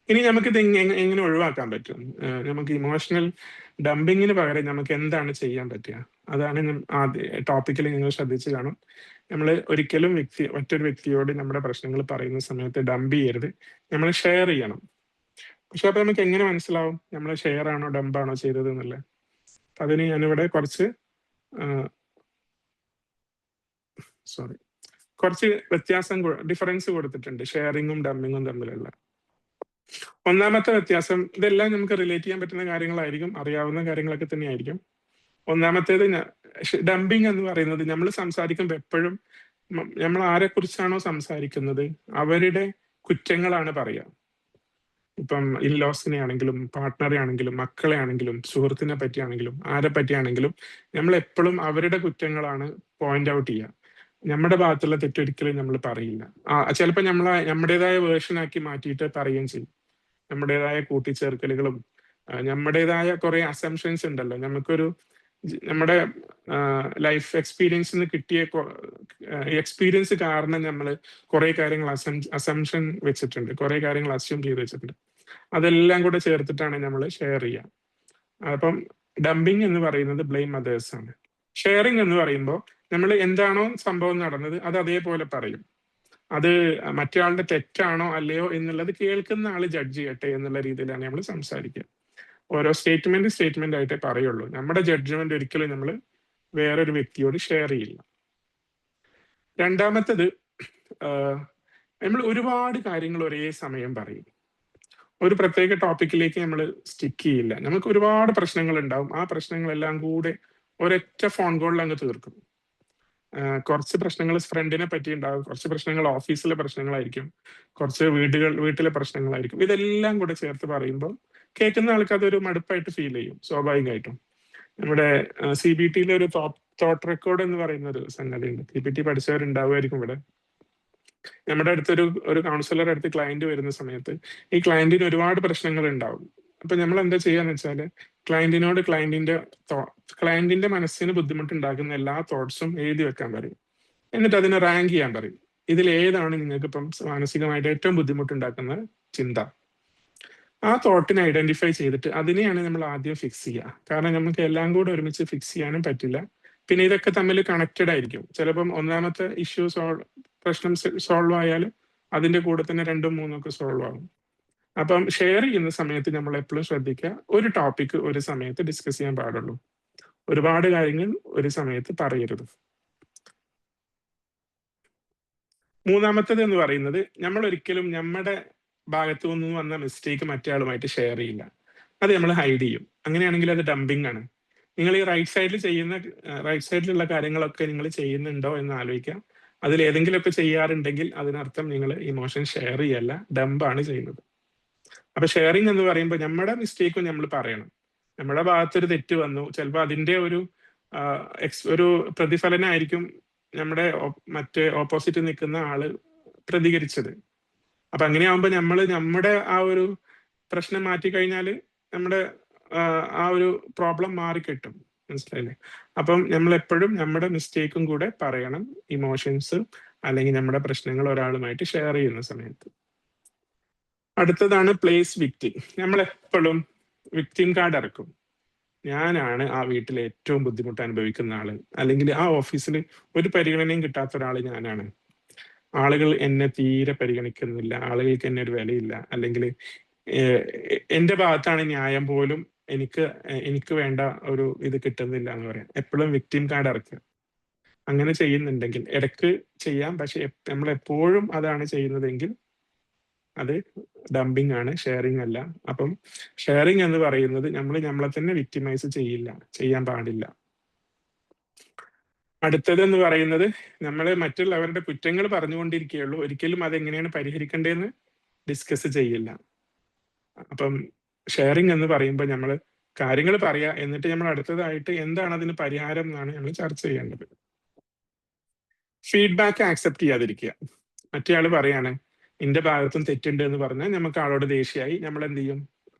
ഇനി നമുക്കിത് എങ്ങനെ ഒഴിവാക്കാൻ പറ്റും? നമുക്ക് ഇമോഷണൽ ഡംപിങ്ങിന് പകരം നമുക്ക് എന്താണ് ചെയ്യാൻ പറ്റുക? അതാണ് ആദ്യ ടോപ്പിക്കിൽ നിങ്ങൾ ശ്രദ്ധിച്ചു കാണും. നമ്മൾ ഒരിക്കലും മറ്റൊരു വ്യക്തിയോട് നമ്മുടെ പ്രശ്നങ്ങൾ പറയുന്ന സമയത്ത് ഡംപ് ചെയ്യരുത്, നമ്മൾ ഷെയർ ചെയ്യണം. പക്ഷെ അപ്പൊ നമുക്ക് എങ്ങനെ മനസ്സിലാവും നമ്മൾ ഷെയർ ആണോ ഡംപാണോ ചെയ്തത് എന്നുള്ളത്? അതിന് ഞാനിവിടെ കുറച്ച് വ്യത്യാസം ഡിഫറൻസ് കൊടുത്തിട്ടുണ്ട് ഷെയറിങ്ങും ഡംപിങ്ങും തമ്മിലുള്ള. ഒന്നാമത്തെ വ്യത്യാസം, ഇതെല്ലാം നമുക്ക് റിലേറ്റ് ചെയ്യാൻ പറ്റുന്ന കാര്യങ്ങളായിരിക്കും, അറിയാവുന്ന കാര്യങ്ങളൊക്കെ തന്നെയായിരിക്കും. ഒന്നാമത്തേത്, ഡംപിങ് എന്ന് പറയുന്നത് നമ്മൾ സംസാരിക്കുമ്പോൾ എപ്പോഴും നമ്മൾ ആരെ കുറിച്ചാണോ സംസാരിക്കുന്നത് അവരുടെ കുറ്റങ്ങളാണ് പറയുക. ഇപ്പം ഇൻലോസിനെ ആണെങ്കിലും പാർട്ട്ണറെ ആണെങ്കിലും മക്കളെ ആണെങ്കിലും സുഹൃത്തിനെ പറ്റിയാണെങ്കിലും ആരെ പറ്റിയാണെങ്കിലും നമ്മൾ എപ്പോഴും അവരുടെ കുറ്റങ്ങളാണ് പോയിന്റ് ഔട്ട് ചെയ്യുക. നമ്മുടെ ഭാഗത്തുള്ള തെറ്റൊരിക്കലും നമ്മൾ പറയില്ല. ചിലപ്പോൾ നമ്മുടേതായ വേർഷനാക്കി മാറ്റിയിട്ട് പറയുകയും ചെയ്യും. നമ്മുടേതായ കൂട്ടിച്ചേർക്കലുകളും നമ്മുടേതായ കുറെ അസംഷൻസ് ഉണ്ടല്ലോ. നമ്മുടെ ലൈഫ് എക്സ്പീരിയൻസിന് കിട്ടിയ എക്സ്പീരിയൻസ് കാരണം നമ്മൾ കുറെ കാര്യങ്ങൾ അസംഷൻ വെച്ചിട്ടുണ്ട്, കുറെ കാര്യങ്ങൾ അസ്യൂം ചെയ്ത് വെച്ചിട്ടുണ്ട്. അതെല്ലാം കൂടെ ചേർത്തിട്ടാണ് നമ്മൾ ഷെയർ ചെയ്യുക. അപ്പം ഡംപിങ് എന്ന് പറയുന്നത് ബ്ലെയിം അതേഴ്സ് ആണ്. ഷെയറിങ് എന്ന് പറയുമ്പോൾ നമ്മൾ എന്താണോ സംഭവം നടന്നത് അത് അതേപോലെ പറയും. അത് മറ്റേയാളുടെ തെറ്റാണോ അല്ലയോ എന്നുള്ളത് കേൾക്കുന്ന ആള് ജഡ്ജ് ചെയ്യട്ടെ എന്നുള്ള രീതിയിലാണ് നമ്മൾ സംസാരിക്കുക. ഓരോ സ്റ്റേറ്റ്മെന്റ് ആയിട്ടേ പറയുള്ളൂ. നമ്മുടെ ജഡ്ജ്മെന്റ് ഒരിക്കലും നമ്മൾ വേറൊരു വ്യക്തിയോട് ഷെയർ ചെയ്യില്ല. രണ്ടാമത്തത്, നമ്മൾ ഒരുപാട് കാര്യങ്ങൾ ഒരേ സമയം പറയും. ഒരു പ്രത്യേക ടോപ്പിക്കിലേക്ക് നമ്മൾ സ്റ്റിക്ക് ചെയ്യില്ല. നമുക്ക് ഒരുപാട് പ്രശ്നങ്ങൾ ഉണ്ടാവും. ആ പ്രശ്നങ്ങളെല്ലാം കൂടെ ഒരൊറ്റ ഫോൺ കോളിൽ അങ്ങ് തീർക്കും. കുറച്ച് പ്രശ്നങ്ങൾ ഫ്രണ്ടിനെ പറ്റി ഉണ്ടാവും, കുറച്ച് പ്രശ്നങ്ങൾ ഓഫീസിലെ പ്രശ്നങ്ങളായിരിക്കും, കുറച്ച് വീട്ടിലെ പ്രശ്നങ്ങളായിരിക്കും. ഇതെല്ലാം കൂടെ ചേർത്ത് പറയുമ്പോൾ കേൾക്കുന്ന ആൾക്ക് അതൊരു മടുപ്പായിട്ട് ഫീൽ ചെയ്യും സ്വാഭാവികമായിട്ടും. നമ്മുടെ CBTയിലെ ഒരു തോട്ട് റെക്കോർഡ് എന്ന് പറയുന്ന ഒരു സംഗതി ഉണ്ട്. CBT പഠിച്ചവരുണ്ടാവുമായിരിക്കും ഇവിടെ. നമ്മുടെ ഒരു കൗൺസിലർ അടുത്ത് ക്ലയന്റ് വരുന്ന സമയത്ത് ഈ ക്ലയന്റിന് ഒരുപാട് പ്രശ്നങ്ങൾ ഉണ്ടാവും. അപ്പൊ നമ്മൾ എന്താ ചെയ്യാന്ന് വെച്ചാല് ക്ലയന്റിനോട് ക്ലയന്റിന്റെ മനസ്സിന് ബുദ്ധിമുട്ടുണ്ടാക്കുന്ന എല്ലാ തോട്ട്സും എഴുതി വെക്കാൻ പറയും. എന്നിട്ട് അതിനെ റാങ്ക് ചെയ്യാൻ പറയും. ഇതിൽ ഏതാണ് നിങ്ങൾക്ക് ഇപ്പം മാനസികമായിട്ട് ഏറ്റവും ബുദ്ധിമുട്ടുണ്ടാക്കുന്ന ചിന്ത? ആ തോട്ടിനെ ഐഡന്റിഫൈ ചെയ്തിട്ട് അതിനെയാണ് നമ്മൾ ആദ്യം ഫിക്സ് ചെയ്യുക. കാരണം നമുക്ക് എല്ലാം കൂടെ ഒരുമിച്ച് ഫിക്സ് ചെയ്യാനും പറ്റില്ല. പിന്നെ ഇതൊക്കെ തമ്മിൽ കണക്റ്റഡ് ആയിരിക്കും. ചിലപ്പം ഒന്നാമത്തെ പ്രശ്നം സോൾവ് ആയാൽ അതിന്റെ കൂടെ തന്നെ 2ഉം 3ഉം ഒക്കെ സോൾവ് ആകും. അപ്പം ഷെയർ ചെയ്യുന്ന സമയത്ത് നമ്മൾ എപ്പോഴും ശ്രദ്ധിക്കുക, ഒരു ടോപ്പിക് ഒരു സമയത്ത് ഡിസ്കസ് ചെയ്യാൻ പാടുള്ളൂ. ഒരുപാട് കാര്യങ്ങൾ ഒരു സമയത്ത് പറയരുത്. മൂന്നാമത്തേത് എന്ന് പറയുന്നത്, നമ്മൾ ഒരിക്കലും നമ്മുടെ ഭാഗത്തു നിന്ന് വന്ന മിസ്റ്റേക്ക് മറ്റേ ഷെയർ ചെയ്യില്ല. അത് നമ്മൾ ഹൈഡ് ചെയ്യും. അങ്ങനെയാണെങ്കിൽ അത് ഡംപിങ് ആണ്. നിങ്ങൾ ഈ റൈറ്റ് സൈഡിലുള്ള കാര്യങ്ങളൊക്കെ നിങ്ങൾ ചെയ്യുന്നുണ്ടോ എന്ന് ആലോചിക്കാം. അതിൽ ഏതെങ്കിലുമൊക്കെ ചെയ്യാറുണ്ടെങ്കിൽ അതിനർത്ഥം നിങ്ങൾ ഇമോഷൻ ഷെയർ ചെയ്യല്ല, ഡംപാണ് ചെയ്യുന്നത്. അപ്പൊ ഷെയറിങ് എന്ന് പറയുമ്പോൾ നമ്മുടെ മിസ്റ്റേക്കും നമ്മൾ പറയണം. നമ്മുടെ ഭാഗത്തൊരു തെറ്റ് വന്നു, ചിലപ്പോൾ അതിന്റെ ഒരു പ്രതിഫലനമായിരിക്കും നമ്മുടെ മറ്റേ ഓപ്പോസിറ്റ് നിൽക്കുന്ന ആള് പ്രതികരിച്ചത്. അപ്പൊ അങ്ങനെയാവുമ്പോൾ നമ്മുടെ ആ ഒരു പ്രശ്നം മാറ്റി കഴിഞ്ഞാൽ നമ്മുടെ ആ ഒരു പ്രോബ്ലം മാറിക്കിട്ടും. മനസ്സിലായില്ലേ? അപ്പം നമ്മൾ എപ്പോഴും നമ്മുടെ മിസ്റ്റേക്കും കൂടെ പറയണം, ഇമോഷൻസ് അല്ലെങ്കിൽ നമ്മുടെ പ്രശ്നങ്ങൾ ഒരാളുമായിട്ട് ഷെയർ ചെയ്യുന്ന സമയത്ത്. അടുത്തതാണ് പ്ലേസ് വിക്ടിം. നമ്മൾ എപ്പോഴും വിക്ടിം കാർഡ് ഇറക്കും. ഞാനാണ് ആ വീട്ടിൽ ഏറ്റവും ബുദ്ധിമുട്ട് അനുഭവിക്കുന്ന ആള്, അല്ലെങ്കിൽ ആ ഓഫീസിൽ ഒരു പരിഗണനയും കിട്ടാത്ത ഒരാൾ ഞാനാണ്, ആളുകൾ എന്നെ തീരെ പരിഗണിക്കുന്നില്ല, ആളുകൾക്ക് എന്നെ ഒരു വിലയില്ല, അല്ലെങ്കിൽ എന്റെ ഭാഗത്താണ് ന്യായം പോലും എനിക്ക് വേണ്ട ഒരു ഇത് കിട്ടുന്നില്ല എന്ന് പറയാം. എപ്പോഴും വിക്ടിം കാർഡ് ഇറക്കുക. അങ്ങനെ ചെയ്യുന്നുണ്ടെങ്കിൽ ഇടയ്ക്ക് ചെയ്യാം, പക്ഷെ നമ്മൾ എപ്പോഴും അതാണ് ചെയ്യുന്നതെങ്കിൽ അത് ഡംപിങ് ആണ്, ഷെയറിങ് അല്ല. അപ്പം ഷെയറിങ് എന്ന് പറയുന്നത് നമ്മളെ തന്നെ വിക്ടിമൈസ് ചെയ്യാൻ പാടില്ല. അടുത്തത് എന്ന് പറയുന്നത്, നമ്മൾ മറ്റുള്ളവരുടെ കുറ്റങ്ങൾ പറഞ്ഞുകൊണ്ടിരിക്കുകയുള്ളൂ, ഒരിക്കലും അതെങ്ങനെയാണ് പരിഹരിക്കേണ്ടതെന്ന് ഡിസ്കസ് ചെയ്യില്ല. അപ്പം ഷെയറിങ് എന്ന് പറയുമ്പോൾ നമ്മൾ കാര്യങ്ങൾ പറയാ, എന്നിട്ട് നമ്മൾ അടുത്തതായിട്ട് എന്താണ് അതിന് പരിഹാരം എന്നാണ് നമ്മൾ ചർച്ച ചെയ്യേണ്ടത്. ഫീഡ്ബാക്ക് ആക്സെപ്റ്റ് ചെയ്യാതിരിക്കുക. മറ്റേ ആള് പറയാണ് എന്റെ ഭാഗത്തും തെറ്റുണ്ട് എന്ന് പറഞ്ഞാൽ നമുക്ക് ആളോട് ദേഷ്യമായി നമ്മൾ എന്ത് ചെയ്യും?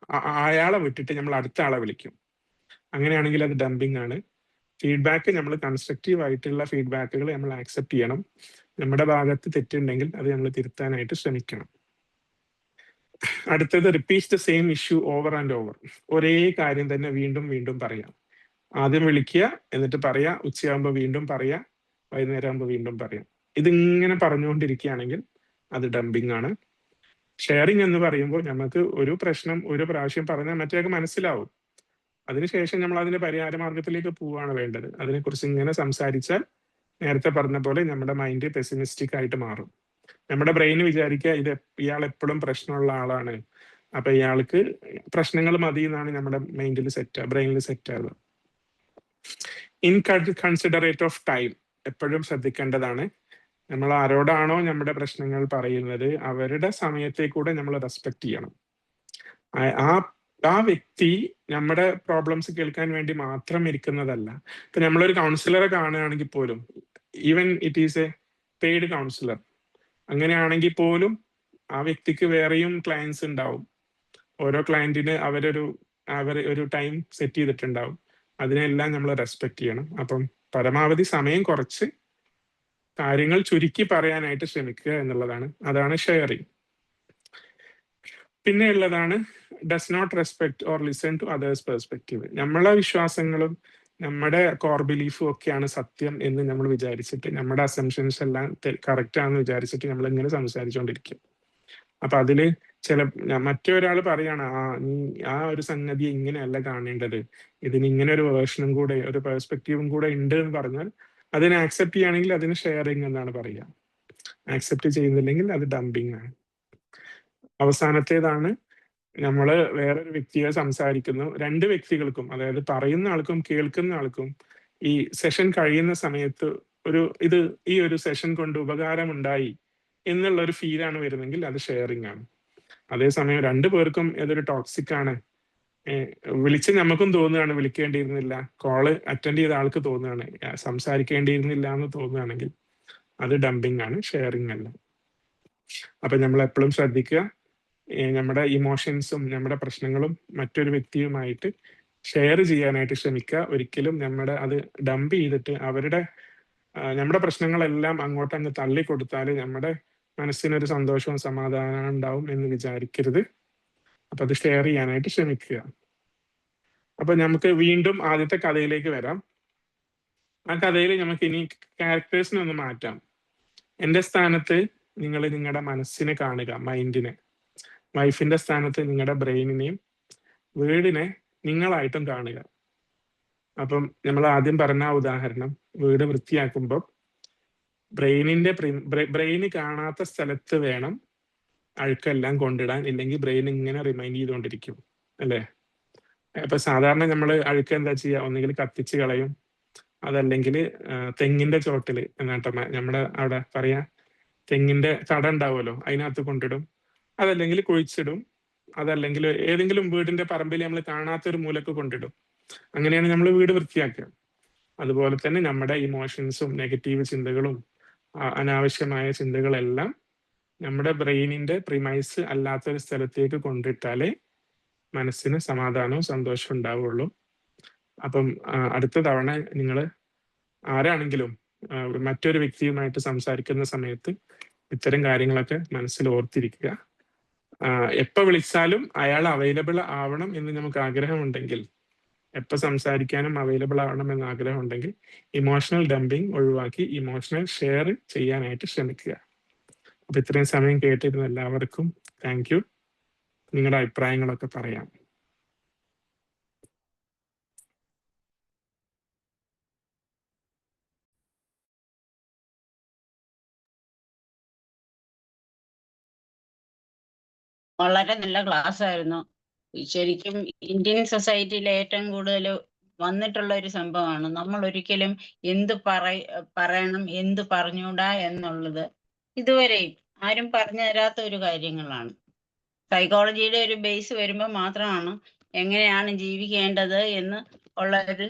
അയാളെ വിട്ടിട്ട് നമ്മൾ അടുത്ത ആളെ വിളിക്കും. അങ്ങനെയാണെങ്കിൽ അത് ഡംപിങ് ആണ്. ഫീഡ്ബാക്ക് നമ്മൾ കൺസ്ട്രക്റ്റീവ് ആയിട്ടുള്ള ഫീഡ്ബാക്കുകൾ നമ്മൾ ആക്സെപ്റ്റ് ചെയ്യണം. നമ്മുടെ ഭാഗത്ത് തെറ്റുണ്ടെങ്കിൽ അത് നമ്മൾ തിരുത്താനായിട്ട് ശ്രമിക്കണം. അടുത്തത്, repeat the same issue over and over. ഒരേ കാര്യം തന്നെ വീണ്ടും വീണ്ടും പറയാം. ആദ്യം വിളിക്കുക, എന്നിട്ട് പറയാ, ഉച്ചയാകുമ്പോൾ വീണ്ടും പറയാ, വൈകുന്നേരം ആകുമ്പോൾ വീണ്ടും പറയാം. ഇതിങ്ങനെ പറഞ്ഞുകൊണ്ടിരിക്കുകയാണെങ്കിൽ അത് ഡംപിങ് ആണ്. ഷെയറിങ് എന്ന് പറയുമ്പോൾ നമുക്ക് ഒരു പ്രശ്നം ഒരു പ്രാവശ്യം പറഞ്ഞാൽ മറ്റേക്ക് മനസ്സിലാവും. അതിനുശേഷം നമ്മൾ അതിന്റെ പരിഹാര മാർഗത്തിലേക്ക് പോവുകയാണ് വേണ്ടത്. അതിനെക്കുറിച്ച് ഇങ്ങനെ സംസാരിച്ചാൽ നേരത്തെ പറഞ്ഞ പോലെ നമ്മുടെ മൈൻഡ് പെസിമിസ്റ്റിക് ആയിട്ട് മാറും. നമ്മുടെ ബ്രെയിൻ വിചാരിക്കുക ഇയാൾ എപ്പോഴും പ്രശ്നമുള്ള ആളാണ്, അപ്പൊ ഇയാൾക്ക് പ്രശ്നങ്ങൾ മതി എന്നാണ് നമ്മുടെ ബ്രെയിനിൽ സെറ്റ് ആവുക. ഇൻ കൺസിഡറേറ്റ് ഓഫ് ടൈം എപ്പോഴും ശ്രദ്ധിക്കേണ്ടതാണ്. നമ്മൾ ആരോടാണോ നമ്മുടെ പ്രശ്നങ്ങൾ പറയുന്നത് അവരുടെ സമയത്തെ കൂടെ നമ്മൾ റെസ്പെക്ട് ചെയ്യണം. ആ വ്യക്തി നമ്മുടെ പ്രോബ്ലംസ് കേൾക്കാൻ വേണ്ടി മാത്രം ഇരിക്കുന്നതല്ല. ഇപ്പൊ നമ്മളൊരു കൗൺസിലറെ കാണുകയാണെങ്കിൽ പോലും, even it is A paid councillor, അങ്ങനെയാണെങ്കിൽ പോലും ആ വ്യക്തിക്ക് വേറെയും ക്ലയൻസ് ഉണ്ടാവും. ഓരോ ക്ലയന്റിന് ഒരു ടൈം സെറ്റ് ചെയ്തിട്ടുണ്ടാവും. അതിനെല്ലാം നമ്മൾ റെസ്പെക്ട് ചെയ്യണം. അപ്പം പരമാവധി സമയം കുറച്ച് കാര്യങ്ങൾ ചുരുക്കി പറയാനായിട്ട് ശ്രമിക്കുക എന്നുള്ളതാണ്. അതാണ് ഷെയറിങ്. പിന്നെ ഉള്ളതാണ് does not respect or listen to others perspective. നമ്മളെ വിശ്വാസങ്ങളും നമ്മുടെ കോർ ബിലീഫും ഒക്കെയാണ് സത്യം എന്ന് നമ്മൾ വിചാരിച്ചിട്ട്, നമ്മുടെ അസംഷൻസ് എല്ലാം കറക്റ്റ് ആണെന്ന് വിചാരിച്ചിട്ട് നമ്മൾ ഇങ്ങനെ സംസാരിച്ചുകൊണ്ടിരിക്കും. അപ്പൊ അതില് മറ്റൊരാൾ പറയാണ്, നീ ആ ഒരു സംഗതി ഇങ്ങനെയല്ല കാണേണ്ടത്, ഇതിന് ഇങ്ങനെ ഒരു വേർഷനും കൂടെ ഒരു പെർസ്പെക്റ്റീവും കൂടെ ഉണ്ട് എന്ന് പറഞ്ഞാൽ അതിനെ ആക്സെപ്റ്റ് ചെയ്യുകയാണെങ്കിൽ അതിന് ഷെയറിങ് എന്നാണ് പറയുക. ആക്സെപ്റ്റ് ചെയ്യുന്നില്ലെങ്കിൽ അത് ഡംപിങ് ആണ്. അവസാനത്തേതാണ് നമ്മൾ വേറൊരു വ്യക്തിയെ സംസാരിക്കുന്നു. രണ്ട് വ്യക്തികൾക്കും, അതായത് പറയുന്ന ആൾക്കും കേൾക്കുന്ന ആൾക്കും ഈ സെഷൻ കഴിയുന്ന സമയത്ത് ഈ ഒരു സെഷൻ കൊണ്ട് ഉപകാരമുണ്ടായി എന്നുള്ള ഒരു ഫീലാണ് വരുന്നെങ്കിൽ അത് ഷെയറിങ് ആണ്. അതേസമയം രണ്ടു പേർക്കും ഏതൊരു ടോക്സിക് ആണ്, വിളിച്ച് നമുക്കും തോന്നുകയാണ് വിളിക്കേണ്ടിയിരുന്നില്ല, കോള് അറ്റൻഡ് ചെയ്ത ആൾക്ക് തോന്നുകയാണ് സംസാരിക്കേണ്ടിയിരുന്നില്ല എന്ന് തോന്നുകയാണെങ്കിൽ അത് ഡംപിങ് ആണ്, ഷെയറിങ് അല്ല. അപ്പൊ നമ്മൾ എപ്പോഴും ശ്രദ്ധിക്കുക, നമ്മുടെ ഇമോഷൻസും നമ്മുടെ പ്രശ്നങ്ങളും മറ്റൊരു വ്യക്തിയുമായിട്ട് ഷെയർ ചെയ്യാനായിട്ട് ശ്രമിക്കുക. ഒരിക്കലും അത് ഡംപ് ചെയ്തിട്ട് നമ്മുടെ പ്രശ്നങ്ങളെല്ലാം അങ്ങ് തള്ളിക്കൊടുത്താൽ നമ്മുടെ മനസ്സിനൊരു സന്തോഷവും സമാധാനവും ഉണ്ടാവും എന്ന് വിചാരിക്കരുത്. അപ്പൊ അത് ഷെയർ ചെയ്യാനായിട്ട് ശ്രമിക്കുക. അപ്പൊ നമുക്ക് വീണ്ടും ആദ്യത്തെ കഥയിലേക്ക് വരാം. ആ കഥയിൽ നമുക്ക് ഇനി ക്യാരക്ടേഴ്സിനെ ഒന്ന് മാറ്റാം. എന്റെ സ്ഥാനത്ത് നിങ്ങൾ നിങ്ങളുടെ മനസ്സിനെ കാണുക, മൈൻഡിനെ. വൈഫിന്റെ സ്ഥാനത്ത് നിങ്ങളുടെ ബ്രെയിനിനെയും വീടിനെ നിങ്ങളായിട്ടും കാണുക. അപ്പം നമ്മൾ ആദ്യം പറഞ്ഞ ഉദാഹരണം, വീട് വൃത്തിയാക്കുമ്പോൾ ബ്രെയിന് കാണാത്ത സ്ഥലത്ത് വേണം അഴുക്കെല്ലാം കൊണ്ടിടാൻ, ഇല്ലെങ്കിൽ ബ്രെയിൻ ഇങ്ങനെ റിമൈൻഡ് ചെയ്തുകൊണ്ടിരിക്കും, അല്ലേ? അപ്പൊ സാധാരണ നമ്മൾ അഴുക്ക് എന്താ ചെയ്യുക, ഒന്നുകിൽ കത്തിച്ച് കളയും, അതല്ലെങ്കിൽ തെങ്ങിന്റെ ചോട്ടില് നമ്മുടെ അവിടെ പറയാ തെങ്ങിന്റെ തട ഉണ്ടാവുമല്ലോ, അതിനകത്ത് കൊണ്ടിടും, അതല്ലെങ്കിൽ കുഴിച്ചിടും, അതല്ലെങ്കിൽ ഏതെങ്കിലും വീടിന്റെ പറമ്പിൽ നമ്മൾ കാണാത്തൊരു മൂലക്ക് കൊണ്ടിടും. അങ്ങനെയാണ് നമ്മൾ വീട് വൃത്തിയാക്കുക. അതുപോലെ തന്നെ നമ്മുടെ ഇമോഷൻസും നെഗറ്റീവ് ചിന്തകളും അനാവശ്യമായ ചിന്തകളെല്ലാം നമ്മുടെ ബ്രെയിനിന്റെ പ്രിമൈസ് അല്ലാത്തൊരു സ്ഥലത്തേക്ക് കൊണ്ടിട്ടാലേ മനസ്സിന് സമാധാനവും സന്തോഷവും ഉണ്ടാവുള്ളൂ. അപ്പം അടുത്ത തവണ നിങ്ങൾ ആരാണെങ്കിലും മറ്റൊരു വ്യക്തിയുമായിട്ട് സംസാരിക്കുന്ന സമയത്ത് ഇത്തരം കാര്യങ്ങളൊക്കെ മനസ്സിൽ ഓർത്തിരിക്കുക. എപ്പോൾ വിളിച്ചാലും അയാൾ അവൈലബിൾ ആവണം എന്ന് നമുക്ക് ആഗ്രഹമുണ്ടെങ്കിൽ, എപ്പോൾ സംസാരിക്കാനും അവൈലബിൾ ആവണം എന്ന് ആഗ്രഹമുണ്ടെങ്കിൽ ഇമോഷണൽ ഡംപിങ് ഒഴിവാക്കി ഇമോഷണൽ ഷെയർ ചെയ്യാനായിട്ട് ശ്രമിക്കുക. അപ്പൊ ഇത്രയും സമയം കേട്ടിരുന്ന എല്ലാവർക്കും താങ്ക് യു. നിങ്ങളുടെ അഭിപ്രായങ്ങളൊക്കെ പറയാം. വളരെ നല്ല ക്ലാസ് ആയിരുന്നു. ശരിക്കും ഇന്ത്യൻ സൊസൈറ്റിയിൽ ഏറ്റവും കൂടുതൽ വന്നിട്ടുള്ള ഒരു സംഭവമാണ്. നമ്മൾ ഒരിക്കലും എന്ത് പറയണം എന്ത് പറഞ്ഞൂടാ എന്നുള്ളത് ഇതുവരെയും ആരും പറഞ്ഞു തരാത്ത ഒരു കാര്യങ്ങളാണ്. സൈക്കോളജിയുടെ ഒരു ബേസ് വരുമ്പോൾ മാത്രമാണ് എങ്ങനെയാണ് ജീവിക്കേണ്ടത് എന്ന് ഉള്ള ഒരു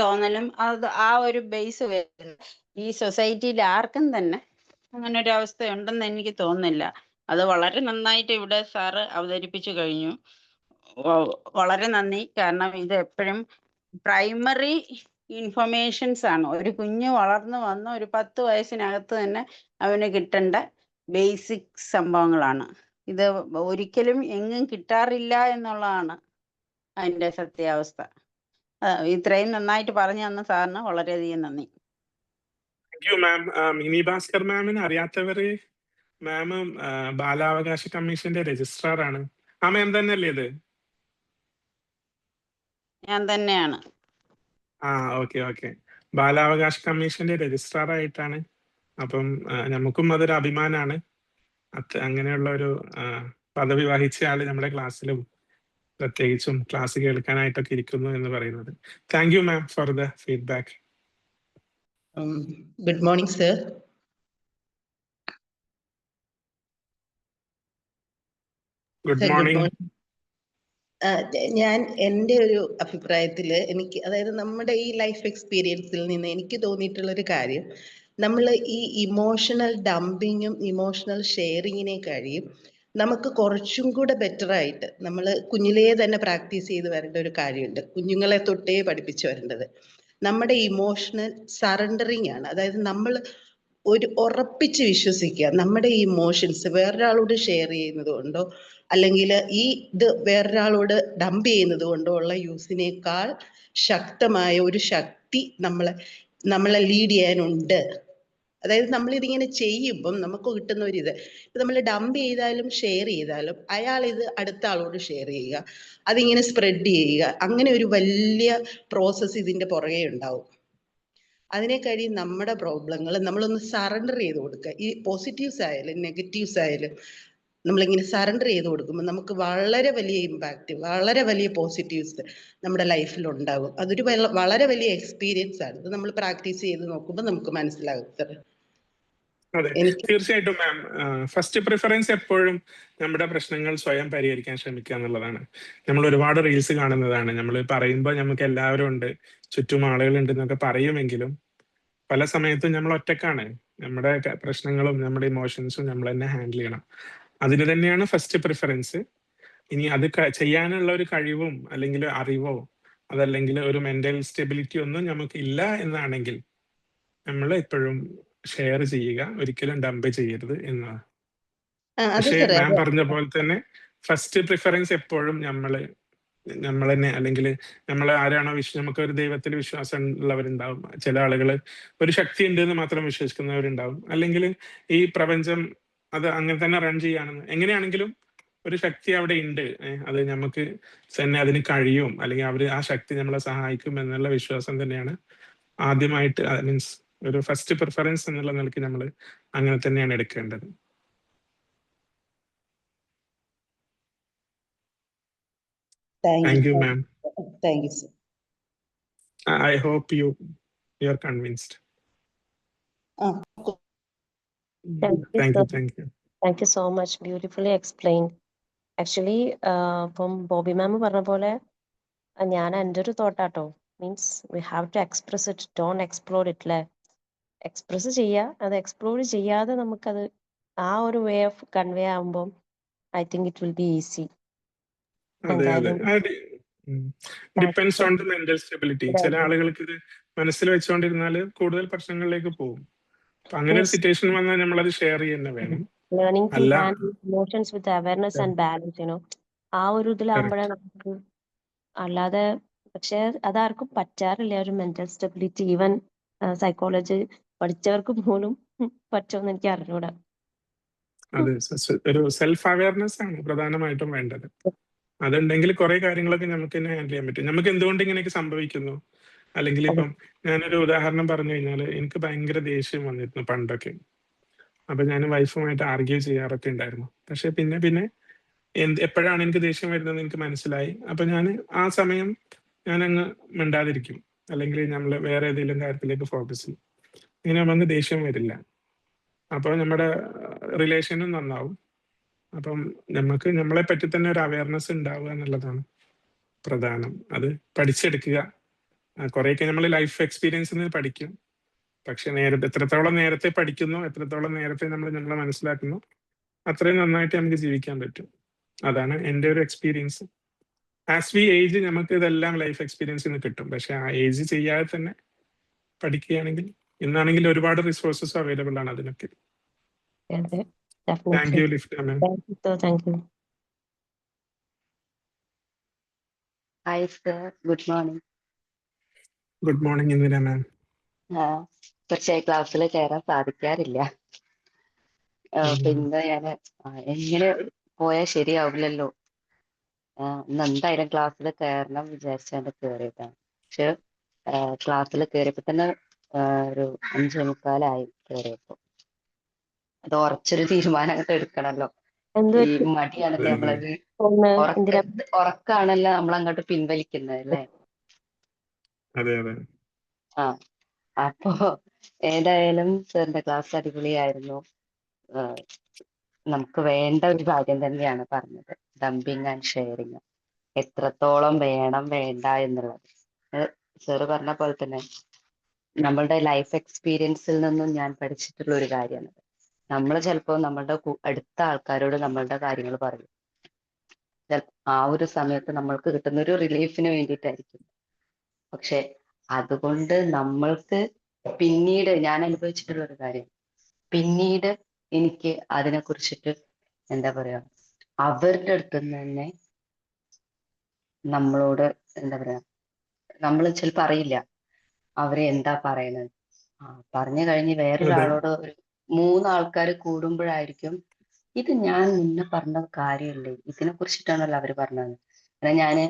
തോന്നലും ആ ഒരു ബേസ് വരുന്നത്. ഈ സൊസൈറ്റിയിൽ ആർക്കും തന്നെ അങ്ങനെ ഒരു അവസ്ഥ ഉണ്ടെന്ന് എനിക്ക് തോന്നുന്നില്ല. അത് വളരെ നന്നായിട്ട് ഇവിടെ സാറ് അവതരിപ്പിച്ചു കഴിഞ്ഞു. വളരെ നന്ദി. കാരണം ഇത് എപ്പോഴും പ്രൈമറി ഇൻഫർമേഷൻസ് ആണ്. ഒരു കുഞ്ഞ് വളർന്നു വന്ന ഒരു 10 വയസ്സിനകത്ത് തന്നെ അവന് കിട്ടേണ്ട ബേസിക് സംഭവങ്ങളാണ്. ഇത് ഒരിക്കലും എങ്ങും കിട്ടാറില്ല എന്നുള്ളതാണ് അതിൻ്റെ സത്യാവസ്ഥ. ഇത്രയും നന്നായിട്ട് പറഞ്ഞു തന്ന സാറിന് വളരെയധികം നന്ദി. Thank you ma'am. Mini Bhaskar മാമിന് അറിയാത്തവര്, മാം ബാലാവകാശ കമ്മീഷന്റെ രജിസ്ട്രാർ ആണ്. ആ മാം തന്നെയല്ലേ ഇത്? ഞാൻ തന്നെയാണ്. ആ, ഓക്കെ ഓക്കെ. ബാലാവകാശ കമ്മീഷന്റെ രജിസ്ട്രാർ ആയിട്ടാണ്. അപ്പം നമുക്കും അതൊരു അഭിമാനമാണ്. അങ്ങനെയുള്ള ഒരു പദവി വഹിച്ച ആള് നമ്മുടെ ക്ലാസ്സിലും പ്രത്യേകിച്ചും ക്ലാസ് കേൾക്കാനായിട്ടൊക്കെ ഇരിക്കുന്നു എന്ന് പറയുന്നത്. Thank you ma'am for the feedback. Good morning sir. Good morning. ഞാൻ എൻ്റെ ഒരു അഭിപ്രായത്തിൽ എനിക്ക്, അതായത് നമ്മുടെ ഈ ലൈഫ് എക്സ്പീരിയൻസിൽ നിന്ന് എനിക്ക് തോന്നിയിട്ടുള്ള ഒരു കാര്യം, നമ്മൾ ഈ ഇമോഷണൽ ഡംപിങ്ങും ഇമോഷണൽ ഷെയറിങ്ങിനെ കഴിയും നമുക്ക് കുറച്ചും കൂടെ ബെറ്റർ ആയിട്ട് നമ്മൾ കുഞ്ഞിലേ തന്നെ പ്രാക്ടീസ് ചെയ്ത് വരേണ്ട ഒരു കാര്യമുണ്ട്, കുഞ്ഞുങ്ങളെ തൊട്ടേ പഠിപ്പിച്ചു വരേണ്ടത്. നമ്മുടെ ഇമോഷണൽ സറണ്ടറിങ് ആണ്. അതായത് നമ്മൾ ഒരു ഉറപ്പിച്ച് വിശ്വസിക്കുക നമ്മുടെ ഈ ഇമോഷൻസ് വേറൊരാളോട് ഷെയർ ചെയ്യുന്നത് കൊണ്ടോ അല്ലെങ്കിൽ ഈ ഇത് വേറൊരാളോട് ഡംപ് ചെയ്യുന്നത് കൊണ്ടോ ഉള്ള യൂസിനേക്കാൾ ശക്തമായ ഒരു ശക്തി നമ്മളെ ലീഡ് ചെയ്യാനുണ്ട്. അതായത് നമ്മളിതിങ്ങനെ ചെയ്യുമ്പം നമുക്ക് കിട്ടുന്ന ഒരു ഇത്, ഇപ്പം നമ്മൾ ഡംപ് ചെയ്താലും ഷെയർ ചെയ്താലും അയാൾ ഇത് അടുത്ത ആളോട് ഷെയർ ചെയ്യുക, അതിങ്ങനെ സ്പ്രെഡ് ചെയ്യുക, അങ്ങനെ ഒരു വലിയ പ്രോസസ്സ് ഇതിൻ്റെ പുറകെ ഉണ്ടാവും. അതിനെ കഴിയും നമ്മുടെ പ്രോബ്ലങ്ങൾ നമ്മളൊന്ന് സറണ്ടർ ചെയ്ത് കൊടുക്കുക. ഈ പോസിറ്റീവ്സ് ആയാലും നെഗറ്റീവ്സ് ആയാലും നമ്മളിങ്ങനെ സറണ്ടർ ചെയ്ത് കൊടുക്കുമ്പോൾ നമുക്ക് വളരെ വലിയ ഇമ്പാക്റ്റ്, വളരെ വലിയ പോസിറ്റീവ്സ് നമ്മുടെ ലൈഫിൽ ഉണ്ടാകും. അതൊരു വളരെ വലിയ എക്സ്പീരിയൻസ് ആണ്. ഇത് നമ്മൾ പ്രാക്ടീസ് ചെയ്ത് നോക്കുമ്പോൾ നമുക്ക് മനസ്സിലാകും. അതെ, തീർച്ചയായിട്ടും മാം. ഫസ്റ്റ് പ്രിഫറൻസ് എപ്പോഴും നമ്മുടെ പ്രശ്നങ്ങൾ സ്വയം പരിഹരിക്കാൻ ശ്രമിക്കുക എന്നുള്ളതാണ്. നമ്മൾ ഒരുപാട് റീൽസ് കാണുന്നതാണ്. നമ്മൾ പറയുമ്പോൾ നമുക്ക് എല്ലാവരും ഉണ്ട്, ചുറ്റും ആളുകൾ ഉണ്ട് എന്നൊക്കെ പറയുമെങ്കിലും പല സമയത്തും നമ്മൾ ഒറ്റക്കാണ്. നമ്മുടെ പ്രശ്നങ്ങളും നമ്മുടെ ഇമോഷൻസും നമ്മൾ തന്നെ ഹാൻഡിൽ ചെയ്യണം. അതിന് തന്നെയാണ് ഫസ്റ്റ് പ്രിഫറൻസ്. ഇനി അത് ചെയ്യാനുള്ള ഒരു കഴിവും അല്ലെങ്കിൽ അറിവോ അതല്ലെങ്കിൽ ഒരു മെന്റൽ സ്റ്റെബിലിറ്റി ഒന്നും നമുക്ക് ഇല്ല എന്നാണെങ്കിൽ നമ്മൾ എപ്പോഴും ഷെയർ ചെയ്യുക, ഒരിക്കലും ഡംപ് ചെയ്യരുത് എന്നാണ്. പക്ഷേ മാം പറഞ്ഞ പോലെ തന്നെ ഫസ്റ്റ് പ്രിഫറൻസ് എപ്പോഴും നമ്മൾ തന്നെ, അല്ലെങ്കിൽ നമ്മൾ ആരാണോ നമുക്ക് ഒരു ദൈവത്തിൽ വിശ്വാസം ഉള്ളവരുണ്ടാവും, ചില ആളുകൾ ഒരു ശക്തി ഉണ്ട് എന്ന് മാത്രം വിശ്വസിക്കുന്നവരുണ്ടാവും, അല്ലെങ്കിൽ ഈ പ്രപഞ്ചം അത് അങ്ങനെ തന്നെ റൺ ചെയ്യാണെന്ന്, എങ്ങനെയാണെങ്കിലും ഒരു ശക്തി അവിടെ ഉണ്ട്, അത് നമുക്ക് തന്നെ അതിന് കഴിയും, അല്ലെങ്കിൽ ആ ശക്തി നമ്മളെ സഹായിക്കും എന്നുള്ള വിശ്വാസം തന്നെയാണ് ആദ്യമായിട്ട്, മീൻസ് ഒരു ഫസ്റ്റ് പ്രിഫറൻസ് എന്നുള്ള നിലയ്ക്ക് നമ്മൾ അങ്ങനെ തന്നെയാണ് എടുക്കേണ്ടത്. Thank you, ma'am. Thank you, sir. I hope you are convinced. Thank you. Thank you so much. Beautifully explained. Actually, from Bobby ma'am പറഞ്ഞ പോലെ ഞാൻ എൻ്റെ ഒരു തോട്ടാട്ടോ, means we have to express it, don't explore it അല്ലേ. Express ചെയ്യുക, അത് explore ചെയ്യാതെ നമുക്കത് ആ ഒരു വേ ഓഫ് കൺവേ ആകുമ്പോൾ I think it will be easy. Depends on the mental stability. ചില ആളുകൾക്ക് ഇത് മനസ്സിൽ വെച്ചുകൊണ്ടിരുന്നാൽ കൂടുതൽ പ്രശ്നങ്ങളിലേക്ക് പോകും. അപ്പൊ അങ്ങനെ ഒരു സിറ്റുവേഷൻ വന്നാൽ നമ്മൾ അത് ഷെയർ ചെയ്യുന്ന വേണം. Learning to handle emotions with awareness and balance, you know, ആ ഒരു ഇതിലാകുമ്പോഴേ നമുക്ക്. അല്ലാതെ പക്ഷെ അതാർക്കും പറ്റാറില്ല, ഒരു മെന്റൽ സ്റ്റെബിലിറ്റി. ഈവൻ സൈക്കോളജി പഠിച്ചവർക്ക് പോലും പറ്റുമെന്ന് എനിക്ക് അറിഞ്ഞൂടാ. അതെ, ഒരു സെൽഫ് അവയർനെസ് ആണ് പ്രധാനമായിട്ടും വേണ്ടത്. അതുണ്ടെങ്കിൽ കുറെ കാര്യങ്ങളൊക്കെ നമുക്ക് തന്നെ ഹാൻഡിൽ ചെയ്യാൻ പറ്റും. നമുക്ക് എന്തുകൊണ്ട് ഇങ്ങനെയൊക്കെ സംഭവിക്കുന്നു, അല്ലെങ്കിൽ ഇപ്പം ഞാനൊരു ഉദാഹരണം പറഞ്ഞു കഴിഞ്ഞാൽ, എനിക്ക് ഭയങ്കര ദേഷ്യം വന്നിരുന്നു പണ്ടൊക്കെ. അപ്പൊ ഞാൻ വൈഫുമായിട്ട് ആർഗ്യൂ ചെയ്യാറൊക്കെ ഉണ്ടായിരുന്നു. പക്ഷെ പിന്നെ എപ്പോഴാണ് എനിക്ക് ദേഷ്യം വരുന്നത് എനിക്ക് മനസ്സിലായി. അപ്പൊ ഞാൻ ആ സമയം ഞാൻ അങ്ങ് മിണ്ടാതിരിക്കും, അല്ലെങ്കിൽ നമ്മൾ വേറെ ഏതെങ്കിലും കാര്യത്തിലേക്ക് ഫോക്കസ് ചെയ്യും. ഇങ്ങനെ നമുക്ക് ദേഷ്യം വരില്ല, അപ്പോൾ നമ്മുടെ റിലേഷനും നന്നാവും. അപ്പം നമുക്ക് നമ്മളെ പറ്റി തന്നെ ഒരു അവയർനെസ് ഉണ്ടാവുക എന്നുള്ളതാണ് പ്രധാനം. അത് പഠിച്ചെടുക്കുക. കുറേയൊക്കെ നമ്മൾ ലൈഫ് എക്സ്പീരിയൻസിൽ നിന്ന് പഠിക്കും. പക്ഷെ എത്രത്തോളം നേരത്തെ പഠിക്കുന്നു, എത്രത്തോളം നേരത്തെ നമ്മളെ മനസ്സിലാക്കുന്നു, അത്രയും നന്നായിട്ട് നമുക്ക് ജീവിക്കാൻ പറ്റും. അതാണ് എൻ്റെ ഒരു എക്സ്പീരിയൻസ്. ആസ് വി ഏജ് നമുക്ക് ഇതെല്ലാം ലൈഫ് എക്സ്പീരിയൻസിൽ നിന്ന് കിട്ടും. പക്ഷെ ആ ഏജ് ചെയ്യാതെ തന്നെ പഠിക്കുകയാണെങ്കിൽ, ഇന്നാണെങ്കിൽ ഒരുപാട് റിസോഴ്സസ് അവൈലബിൾ ആണ് അതിനൊക്കെ. താങ്ക് യു ലിഫ്റ്റ ma'am. Thank you. Hi sir, good morning. Good morning Indira ma'am. തീർച്ചയായും ക്ലാസ്സിൽ കയറാൻ സാധിക്കാറില്ല. പിന്നെ ഞാൻ എങ്ങനെ പോയാൽ ശരിയാവില്ലല്ലോ ഇന്ന് എന്തായാലും ക്ലാസ്സിൽ കയറണം വിചാരിച്ചാണ്ട് കയറിയതാണ്. പക്ഷെ ക്ലാസ്സിൽ കയറിയപ്പോ തന്നെ ഒരു 5:45 കയറിയപ്പോ. അത് ഉറച്ചൊരു തീരുമാനം അങ്ങോട്ട് എടുക്കണല്ലോ. എന്ത് ഈ പറ്റി? മടിയാണല്ലേ നമ്മളത്, എന്തിനാ? ഉറക്കാണല്ലോ നമ്മളങ്ങോട്ട് പിൻവലിക്കുന്നത് അല്ലേ. അതെ അതെ. ആ അപ്പോ ഏതായാലും സാറിന്റെ ക്ലാസ് അടിപൊളിയായിരുന്നു. നമുക്ക് വേണ്ട ഒരു കാര്യം തന്നെയാണ് പറഞ്ഞത്, ഡംപിങ് ആൻഡ് ഷെയറിങ്. എത്രത്തോളം വേണം വേണ്ട എന്നുള്ളത് സാറ് പറഞ്ഞ പോലെ തന്നെ നമ്മളുടെ ലൈഫ് എക്സ്പീരിയൻസിൽ നിന്നും ഞാൻ പഠിച്ചിട്ടുള്ള ഒരു കാര്യമാണ്. നമ്മൾ ചിലപ്പോൾ നമ്മളുടെ അടുത്ത ആൾക്കാരോട് നമ്മളുടെ കാര്യങ്ങൾ പറയും. ആ ഒരു സമയത്ത് നമ്മൾക്ക് കിട്ടുന്ന ഒരു റിലീഫിന് വേണ്ടിയിട്ടായിരിക്കും. പക്ഷെ അതുകൊണ്ട് നമ്മൾക്ക് പിന്നീട് ഞാൻ അനുഭവിച്ചിട്ടുള്ള ഒരു കാര്യം, പിന്നീട് എനിക്ക് അതിനെ കുറിച്ചിട്ട് എന്താ പറയാ, അവരുടെ അടുത്ത് നിന്ന് തന്നെ നമ്മളോട് എന്താ പറയാ, നമ്മൾ ചിലപ്പോൾ അറിയില്ല അവരെ എന്താ പറയണത്. പറഞ്ഞു കഴിഞ്ഞ് അതെ വേറൊരാളോട് ഒരു 3 ആൾക്കാർ കൂടുമ്പോഴായിരിക്കും ഇത് ഞാൻ മുന്നേ പറഞ്ഞ കാര്യമല്ലേ, ഇതിനെ കുറിച്ചിട്ടാണല്ലോ അവര് പറഞ്ഞത്. കാരണം ഞാന്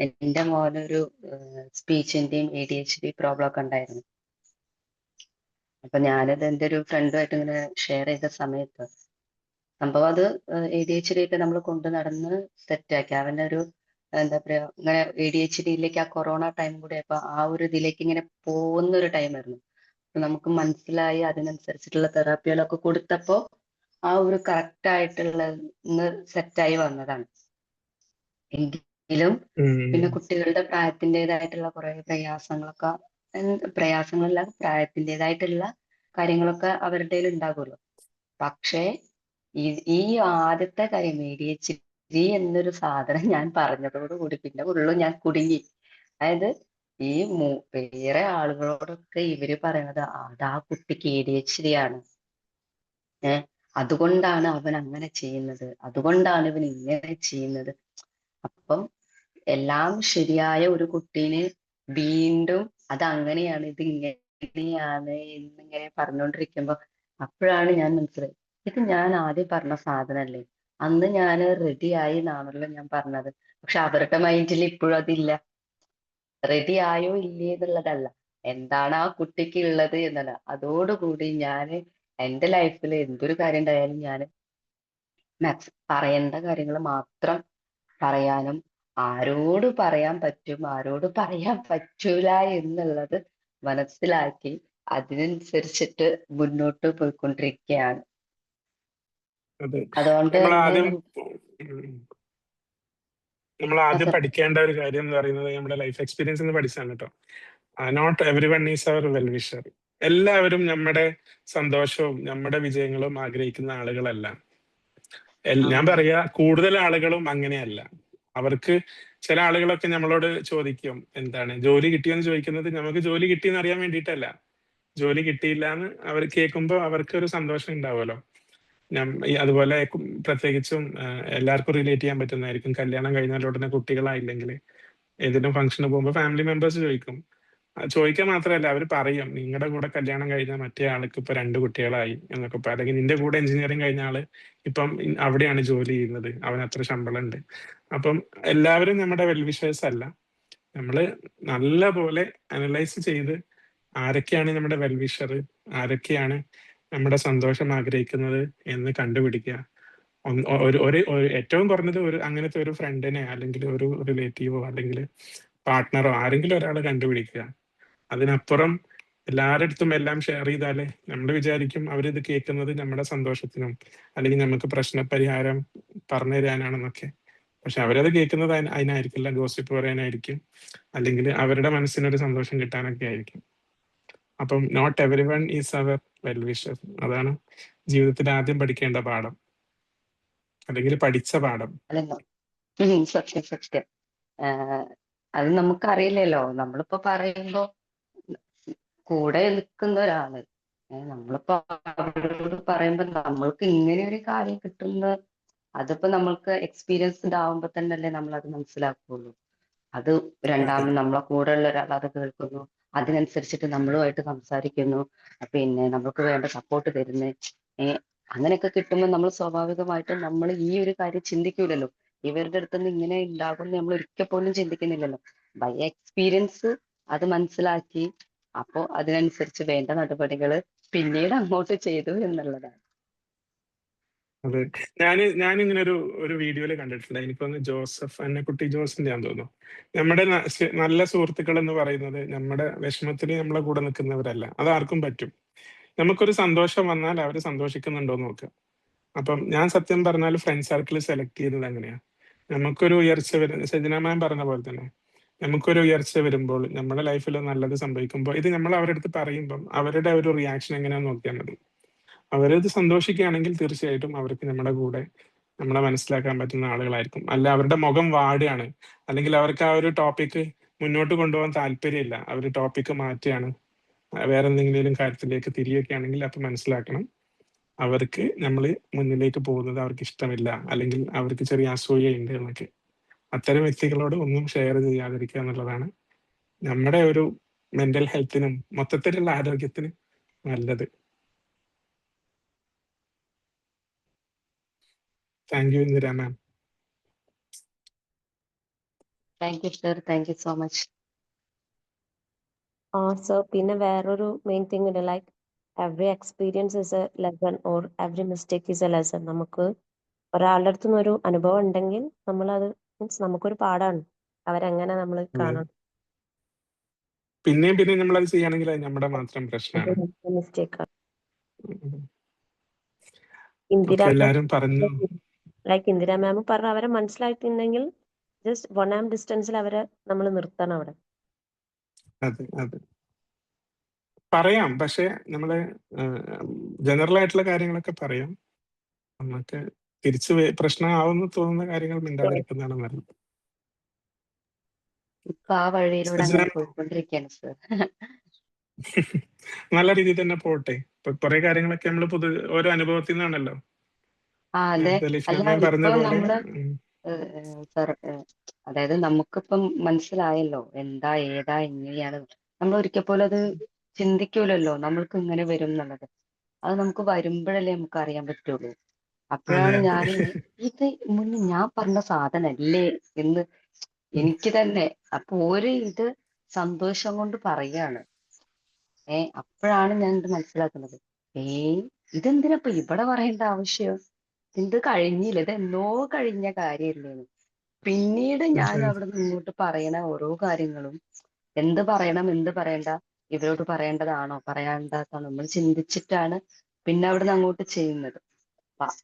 എന്റെ മോനൊരു സ്പീച്ചിന്റെയും ADHD പ്രോബ്ലം ഒക്കെ ഉണ്ടായിരുന്നു. അപ്പൊ ഞാനത് എൻ്റെ ഒരു ഫ്രണ്ടുമായിട്ട് ഇങ്ങനെ ഷെയർ ചെയ്ത സമയത്ത് സംഭവം അത് ADHD ഒക്കെ നമ്മൾ കൊണ്ട് നടന്ന് സെറ്റാക്കി. അവൻ്റെ ഒരു എന്താ പറയാ, ഇങ്ങനെ ADHDയിലേക്ക് ആ കൊറോണ ടൈം കൂടെ അപ്പൊ ആ ഒരു ഇതിലേക്ക് ഇങ്ങനെ പോകുന്ന ഒരു ടൈമായിരുന്നു. അപ്പൊ നമുക്ക് മനസ്സിലായി, അതിനനുസരിച്ചിട്ടുള്ള തെറാപ്പികളൊക്കെ കൊടുത്തപ്പോ ആ ഒരു കറക്റ്റ് ആയിട്ടുള്ള സെറ്റായി വന്നതാണ്. എങ്കിലും പിന്നെ കുട്ടികളുടെ പ്രായത്തിൻ്റെതായിട്ടുള്ള കുറെ പ്രയാസങ്ങളൊക്കെ, പ്രയാസങ്ങളല്ല, പ്രായത്തിൻ്റെതായിട്ടുള്ള കാര്യങ്ങളൊക്കെ അവരുടെ ഉണ്ടാകുമല്ലോ. പക്ഷേ ഈ ആദ്യത്തെ കാര്യം ADHD എന്നൊരു സാധനം ഞാൻ പറഞ്ഞതോടുകൂടി പിന്നെ ഉള്ളു ഞാൻ കുടുങ്ങി. അതായത് ഈ വേറെ ആളുകളോടൊക്കെ ഇവര് പറയണത് അത് ആ കുട്ടിക്ക് ADHD ആണ്, അതുകൊണ്ടാണ് അവൻ അങ്ങനെ ചെയ്യുന്നത്, അതുകൊണ്ടാണ് ഇവൻ ഇങ്ങനെ ചെയ്യുന്നത്. അപ്പം എല്ലാം ശരിയായ ഒരു കുട്ടീനെ വീണ്ടും അത് അങ്ങനെയാണ് ഇത് ഇങ്ങനെയാണ് എന്നിങ്ങനെ പറഞ്ഞുകൊണ്ടിരിക്കുമ്പോ അപ്പോഴാണ് ഞാൻ മനസ്സിലായി, ഇത് ഞാൻ ആദ്യം പറഞ്ഞ സാധനല്ലേ, അന്ന് ഞാൻ റെഡിയായി എന്നാണല്ലോ ഞാൻ പറഞ്ഞത്. പക്ഷെ അവരുടെ മൈൻഡിൽ ഇപ്പോഴും അതില്ല. റെഡി ആയോ ഇല്ലേ എന്നുള്ളതല്ല, എന്താണ് ആ കുട്ടിക്ക് ഉള്ളത് എന്നല്ല. അതോടുകൂടി ഞാൻ എൻ്റെ ലൈഫിൽ എന്തൊരു കാര്യം ഉണ്ടായാലും ഞാൻ പറയേണ്ട കാര്യങ്ങൾ മാത്രം പറയാനും ആരോട് പറയാൻ പറ്റും ആരോട് പറയാൻ പറ്റൂല എന്നുള്ളത് മനസ്സിലാക്കി അതിനനുസരിച്ചിട്ട് മുന്നോട്ട് പോയിക്കൊണ്ടിരിക്കുകയാണ്. അതെ. അതുകൊണ്ട് നമ്മൾ തന്നെ ആദ്യം പഠിക്കേണ്ട ഒരു കാര്യം എന്ന് പറയുന്നത് നമ്മുടെ ലൈഫ് എക്സ്പീരിയൻസ് എന്ന് പഠിച്ചാണ് കേട്ടോ. Not everyone is our well wisher. എല്ലാവരും നമ്മുടെ സന്തോഷവും നമ്മുടെ വിജയങ്ങളും ആഗ്രഹിക്കുന്ന ആളുകളല്ല. ഞാൻ പറയാ കൂടുതൽ ആളുകളും അങ്ങനെയല്ല. അവർക്ക് ചില ആളുകളൊക്കെ നമ്മളോട് ചോദിക്കും, എന്താണ് ജോലി കിട്ടിയെന്ന് ചോദിക്കുന്നത് നമുക്ക് ജോലി കിട്ടിയെന്ന് അറിയാൻ വേണ്ടിയിട്ടല്ല. ജോലി കിട്ടിയില്ല എന്ന് അവർ കേൾക്കുമ്പോൾ അവർക്ക് ഒരു സന്തോഷം ഉണ്ടാവുമല്ലോ. അതുപോലെ പ്രത്യേകിച്ചും എല്ലാവർക്കും റിലേറ്റ് ചെയ്യാൻ പറ്റുന്നതായിരിക്കും, കല്യാണം കഴിഞ്ഞാൽ ഉടനെ കുട്ടികളായില്ലെങ്കിൽ ഏതെങ്കിലും ഫംഗ്ഷന് പോകുമ്പോൾ ഫാമിലി മെമ്പേഴ്സ് ചോദിക്കും. ചോദിക്കാൻ മാത്രമല്ല, അവർ പറയും നിങ്ങളുടെ കൂടെ കല്യാണം കഴിഞ്ഞാൽ മറ്റേ ആൾക്ക് ഇപ്പൊ 2 കുട്ടികളായി എന്നൊക്കെ. അല്ലെങ്കിൽ നിന്റെ കൂടെ എഞ്ചിനീയറിംഗ് കഴിഞ്ഞ ആള് ഇപ്പം അവിടെയാണ് ജോലി ചെയ്യുന്നത്, അവന് അത്ര ശമ്പളം ഉണ്ട്. അപ്പം എല്ലാവരും നമ്മുടെ വെൽവിഷേഴ്സ് അല്ല. നമ്മള് നല്ല പോലെ അനലൈസ് ചെയ്ത് ആരൊക്കെയാണ് നമ്മുടെ വെൽവിഷർ, ആരൊക്കെയാണ് നമ്മുടെ സന്തോഷം ആഗ്രഹിക്കുന്നത് എന്ന് കണ്ടുപിടിക്കുക. ഏറ്റവും കുറഞ്ഞത് അങ്ങനത്തെ ഒരു ഫ്രണ്ടിനെ അല്ലെങ്കിൽ ഒരു റിലേറ്റീവോ അല്ലെങ്കിൽ പാർട്ട്ണറോ ആരെങ്കിലും ഒരാൾ കണ്ടുപിടിക്കുക. അതിനപ്പുറം എല്ലാവരുടെ അടുത്തും എല്ലാം ഷെയർ ചെയ്താലേ നമ്മൾ വിചാരിക്കും അവരിത് കേൾക്കുന്നത് നമ്മുടെ സന്തോഷത്തിനും അല്ലെങ്കിൽ നമുക്ക് പ്രശ്നപരിഹാരം പറഞ്ഞു തരാനാണെന്നൊക്കെ. പക്ഷെ അവരത് കേൾക്കുന്നത് അതിനായിരിക്കില്ല, ഗോസിപ്പ് പറയാനായിരിക്കും, അല്ലെങ്കിൽ അവരുടെ മനസ്സിനൊരു സന്തോഷം കിട്ടാനൊക്കെ ആയിരിക്കും. അപ്പം not everyone is our well wisher. അതാണ് ജീവിതത്തിൽ ആദ്യം പഠിക്കേണ്ട പാഠം, അല്ലെങ്കിൽ പഠിച്ച പാഠം. സത്യം സത്യം. അത് നമുക്കറിയില്ലല്ലോ. നമ്മളിപ്പോ പറയുമ്പോ കൂടെ നിൽക്കുന്ന ഒരാള്, നമ്മളിപ്പോ അവരോട് പറയുമ്പോ നമ്മൾക്ക് ഇങ്ങനെ ഒരു കാര്യം കിട്ടുന്ന, അതിപ്പോ നമ്മൾക്ക് എക്സ്പീരിയൻസ്ഡ് ആവുമ്പോ തന്നെയല്ലേ നമ്മൾ അത് മനസ്സിലാക്കുള്ളൂ. അത് രണ്ടാമത് നമ്മളെ കൂടെ ഉള്ള ഒരാൾ അത് കേൾക്കുന്നു, അതിനനുസരിച്ചിട്ട് നമ്മളുമായിട്ട് സംസാരിക്കുന്നു, പിന്നെ നമുക്ക് വേണ്ട സപ്പോർട്ട് തരുന്നു. അങ്ങനെയൊക്കെ കിട്ടുമ്പോൾ നമ്മൾ സ്വാഭാവികമായിട്ടും നമ്മൾ ഈ ഒരു കാര്യം ചിന്തിക്കൂലല്ലോ, ഇവരുടെ അടുത്തുനിന്ന് ഇങ്ങനെ ഉണ്ടാകും നമ്മൾ ഒരിക്കൽ പോലും ചിന്തിക്കുന്നില്ലല്ലോ. ബൈ എക്സ്പീരിയൻസ് അത് മനസ്സിലാക്കി അപ്പോ അതിനനുസരിച്ച് വേണ്ട നടപടികൾ പിന്നീട് അങ്ങോട്ട് ചെയ്തു എന്നുള്ളതാണ്. അതെ, ഞാനിങ്ങനെ ഒരു വീഡിയോയിൽ കണ്ടിട്ടുണ്ട്. എനിക്കൊന്ന് ജോസഫ് അന്നക്കുട്ടി ജോസിന്റെ ആണെന്ന് തോന്നുന്നു. നമ്മുടെ നല്ല സുഹൃത്തുക്കൾ എന്ന് പറയുന്നത് നമ്മുടെ വിഷമത്തിന് നമ്മളെ കൂടെ നിൽക്കുന്നവരല്ല. അത് ആർക്കും പറ്റും. നമുക്കൊരു സന്തോഷം വന്നാൽ അവർ സന്തോഷിക്കുന്നുണ്ടോ എന്ന് നോക്കുക. അപ്പം ഞാൻ സത്യം പറഞ്ഞാൽ ഫ്രണ്ട് സർക്കിൾ സെലക്ട് ചെയ്യുന്നത് അങ്ങനെയാ. നമുക്കൊരു ഉയർച്ച വരുന്ന, സജന മാം പറഞ്ഞ പോലെ തന്നെ നമുക്കൊരു ഉയർച്ച വരുമ്പോൾ നമ്മുടെ ലൈഫിൽ നല്ലത് സംഭവിക്കുമ്പോൾ ഇത് നമ്മൾ അവരുടെ അടുത്ത് പറയുമ്പം അവരുടെ ഒരു റിയാക്ഷൻ എങ്ങനെയാന്ന് നോക്കിയാൽ മതി. അവരത് സന്തോഷിക്കുകയാണെങ്കിൽ തീർച്ചയായിട്ടും അവർക്ക് നമ്മുടെ കൂടെ നമ്മളെ മനസ്സിലാക്കാൻ പറ്റുന്ന ആളുകളായിരിക്കും. അല്ല അവരുടെ മുഖം വാടുകയാണ്, അല്ലെങ്കിൽ അവർക്ക് ആ ഒരു ടോപ്പിക്ക് മുന്നോട്ട് കൊണ്ടുപോകാൻ താല്പര്യമില്ല, അവർ ടോപ്പിക്ക് മാറ്റുകയാണ്, വേറെ എന്തെങ്കിലും കാര്യത്തിലേക്ക് തിരിയൊക്കെയാണെങ്കിൽ അപ്പൊ മനസ്സിലാക്കണം അവർക്ക് നമ്മൾ മുന്നിലേക്ക് പോകുന്നത് അവർക്ക് ഇഷ്ടമില്ല, അല്ലെങ്കിൽ അവർക്ക് ചെറിയ അസൂയയുണ്ട് എന്നൊക്കെ. അത്തരം വ്യക്തികളോട് ഒന്നും ഷെയർ ചെയ്യാതിരിക്കുക എന്നുള്ളതാണ് നമ്മുടെ ഒരു മെന്റൽ ഹെൽത്തിനും മൊത്തത്തിലുള്ള ആരോഗ്യത്തിനും നല്ലത്. Thank you Indira ma'am. Thank you sir, thank you so much. So പിന്നെ വേറൊരു മെയിൻ തിങ് ഉണ്ട്, like every experience is A lesson or every mistake is A lesson. നമുക്ക് ഒരാളുടെ അടുത്ത് നിന്ന് ഒരു അനുഭവം ഉണ്ടെങ്കിൽ നമ്മളത് മീൻസ് നമുക്കൊരു പാഠമാണ്, അവരെങ്ങനെ നമ്മൾ കാണണം. പിന്നെയും പിന്നെയും നമ്മൾ അത് ചെയ്യുകയാണെങ്കിൽ അത് നമ്മുടെ മാത്രം പ്രശ്നമാണ്. മിസ്റ്റേക്കാണ്. എല്ലാരും പറഞ്ഞു. ലൈക്ക് ഇന്ദിര മാം പറഞ്ഞ അവരെ മനസ്സിലായിട്ടുണ്ടെങ്കിൽ ജസ്റ്റ് 1 arm ഡിസ്റ്റൻസിൽ അവരെ നമ്മൾ നിർത്തണം അവിടെ. അതെ അതെ പറയാം, പക്ഷെ നമ്മള് ജനറൽ ആയിട്ടുള്ള കാര്യങ്ങളൊക്കെ പറയാം. നമുക്ക് തിരിച്ച് പ്രശ്നമാവുന്ന തോന്നുന്ന കാര്യങ്ങൾ മിണ്ടാതിരിക്കുന്നതാണ് നല്ലത്. ഇപ്പൊ ആ വഴിയിലൂടെ സജ്ജന അങ്ങനെ പോയിക്കൊണ്ടിരിക്കുകയാണ് സർ. നല്ല രീതിയിൽ തന്നെ പോട്ടെ. ഇപ്പൊ കുറെ കാര്യങ്ങളൊക്കെ നമ്മൾ ഓരോ അനുഭവത്തിൽ നിന്നാണല്ലോ. അതെ. അല്ല പറഞ്ഞ ഇപ്പൊ പോലെ നമ്മള് സർ, അതായത് നമുക്കിപ്പം മനസ്സിലായല്ലോ എന്താ ഏതാ എങ്ങനെയാണ്. നമ്മൾ ഒരിക്കൽ പോലും അത് ചിന്തിക്കൂലല്ലോ നമ്മൾക്ക് ഇങ്ങനെ വരും എന്നുള്ളത്. അത് നമുക്ക് വരുമ്പോഴല്ലേ നമുക്ക് അറിയാൻ പറ്റുള്ളൂ. അപ്പോഴാണ് അതെ, ഞാൻ ഇത് മുന്നേ ഞാൻ പറഞ്ഞ സാധനല്ലേ എന്ന് എനിക്ക് തന്നെ അപ്പൊ ഇത് സന്തോഷം കൊണ്ട് പറയാണ്. അപ്പോഴാണ് ഞാൻ ഇത് മനസ്സിലാക്കുന്നത്. ഇതെന്തിനപ്പൊ ഇവിടെ പറയേണ്ട ആവശ്യം, ഇത് കഴിഞ്ഞില്ല, ഇത് എന്നോ കഴിഞ്ഞ കാര്യമല്ലേ. പിന്നീട് ഞാൻ അവിടെ നിന്നിട്ട് പറയണ ഓരോ കാര്യങ്ങളും എന്ത് പറയണം എന്ത് പറയണ്ട, ഇവരോട് പറയേണ്ടതാണോ പറയാണ്ടാത്താണോ നമ്മൾ ചിന്തിച്ചിട്ടാണ് പിന്നെ അവിടുന്ന് അങ്ങോട്ട് ചെയ്യുന്നത്.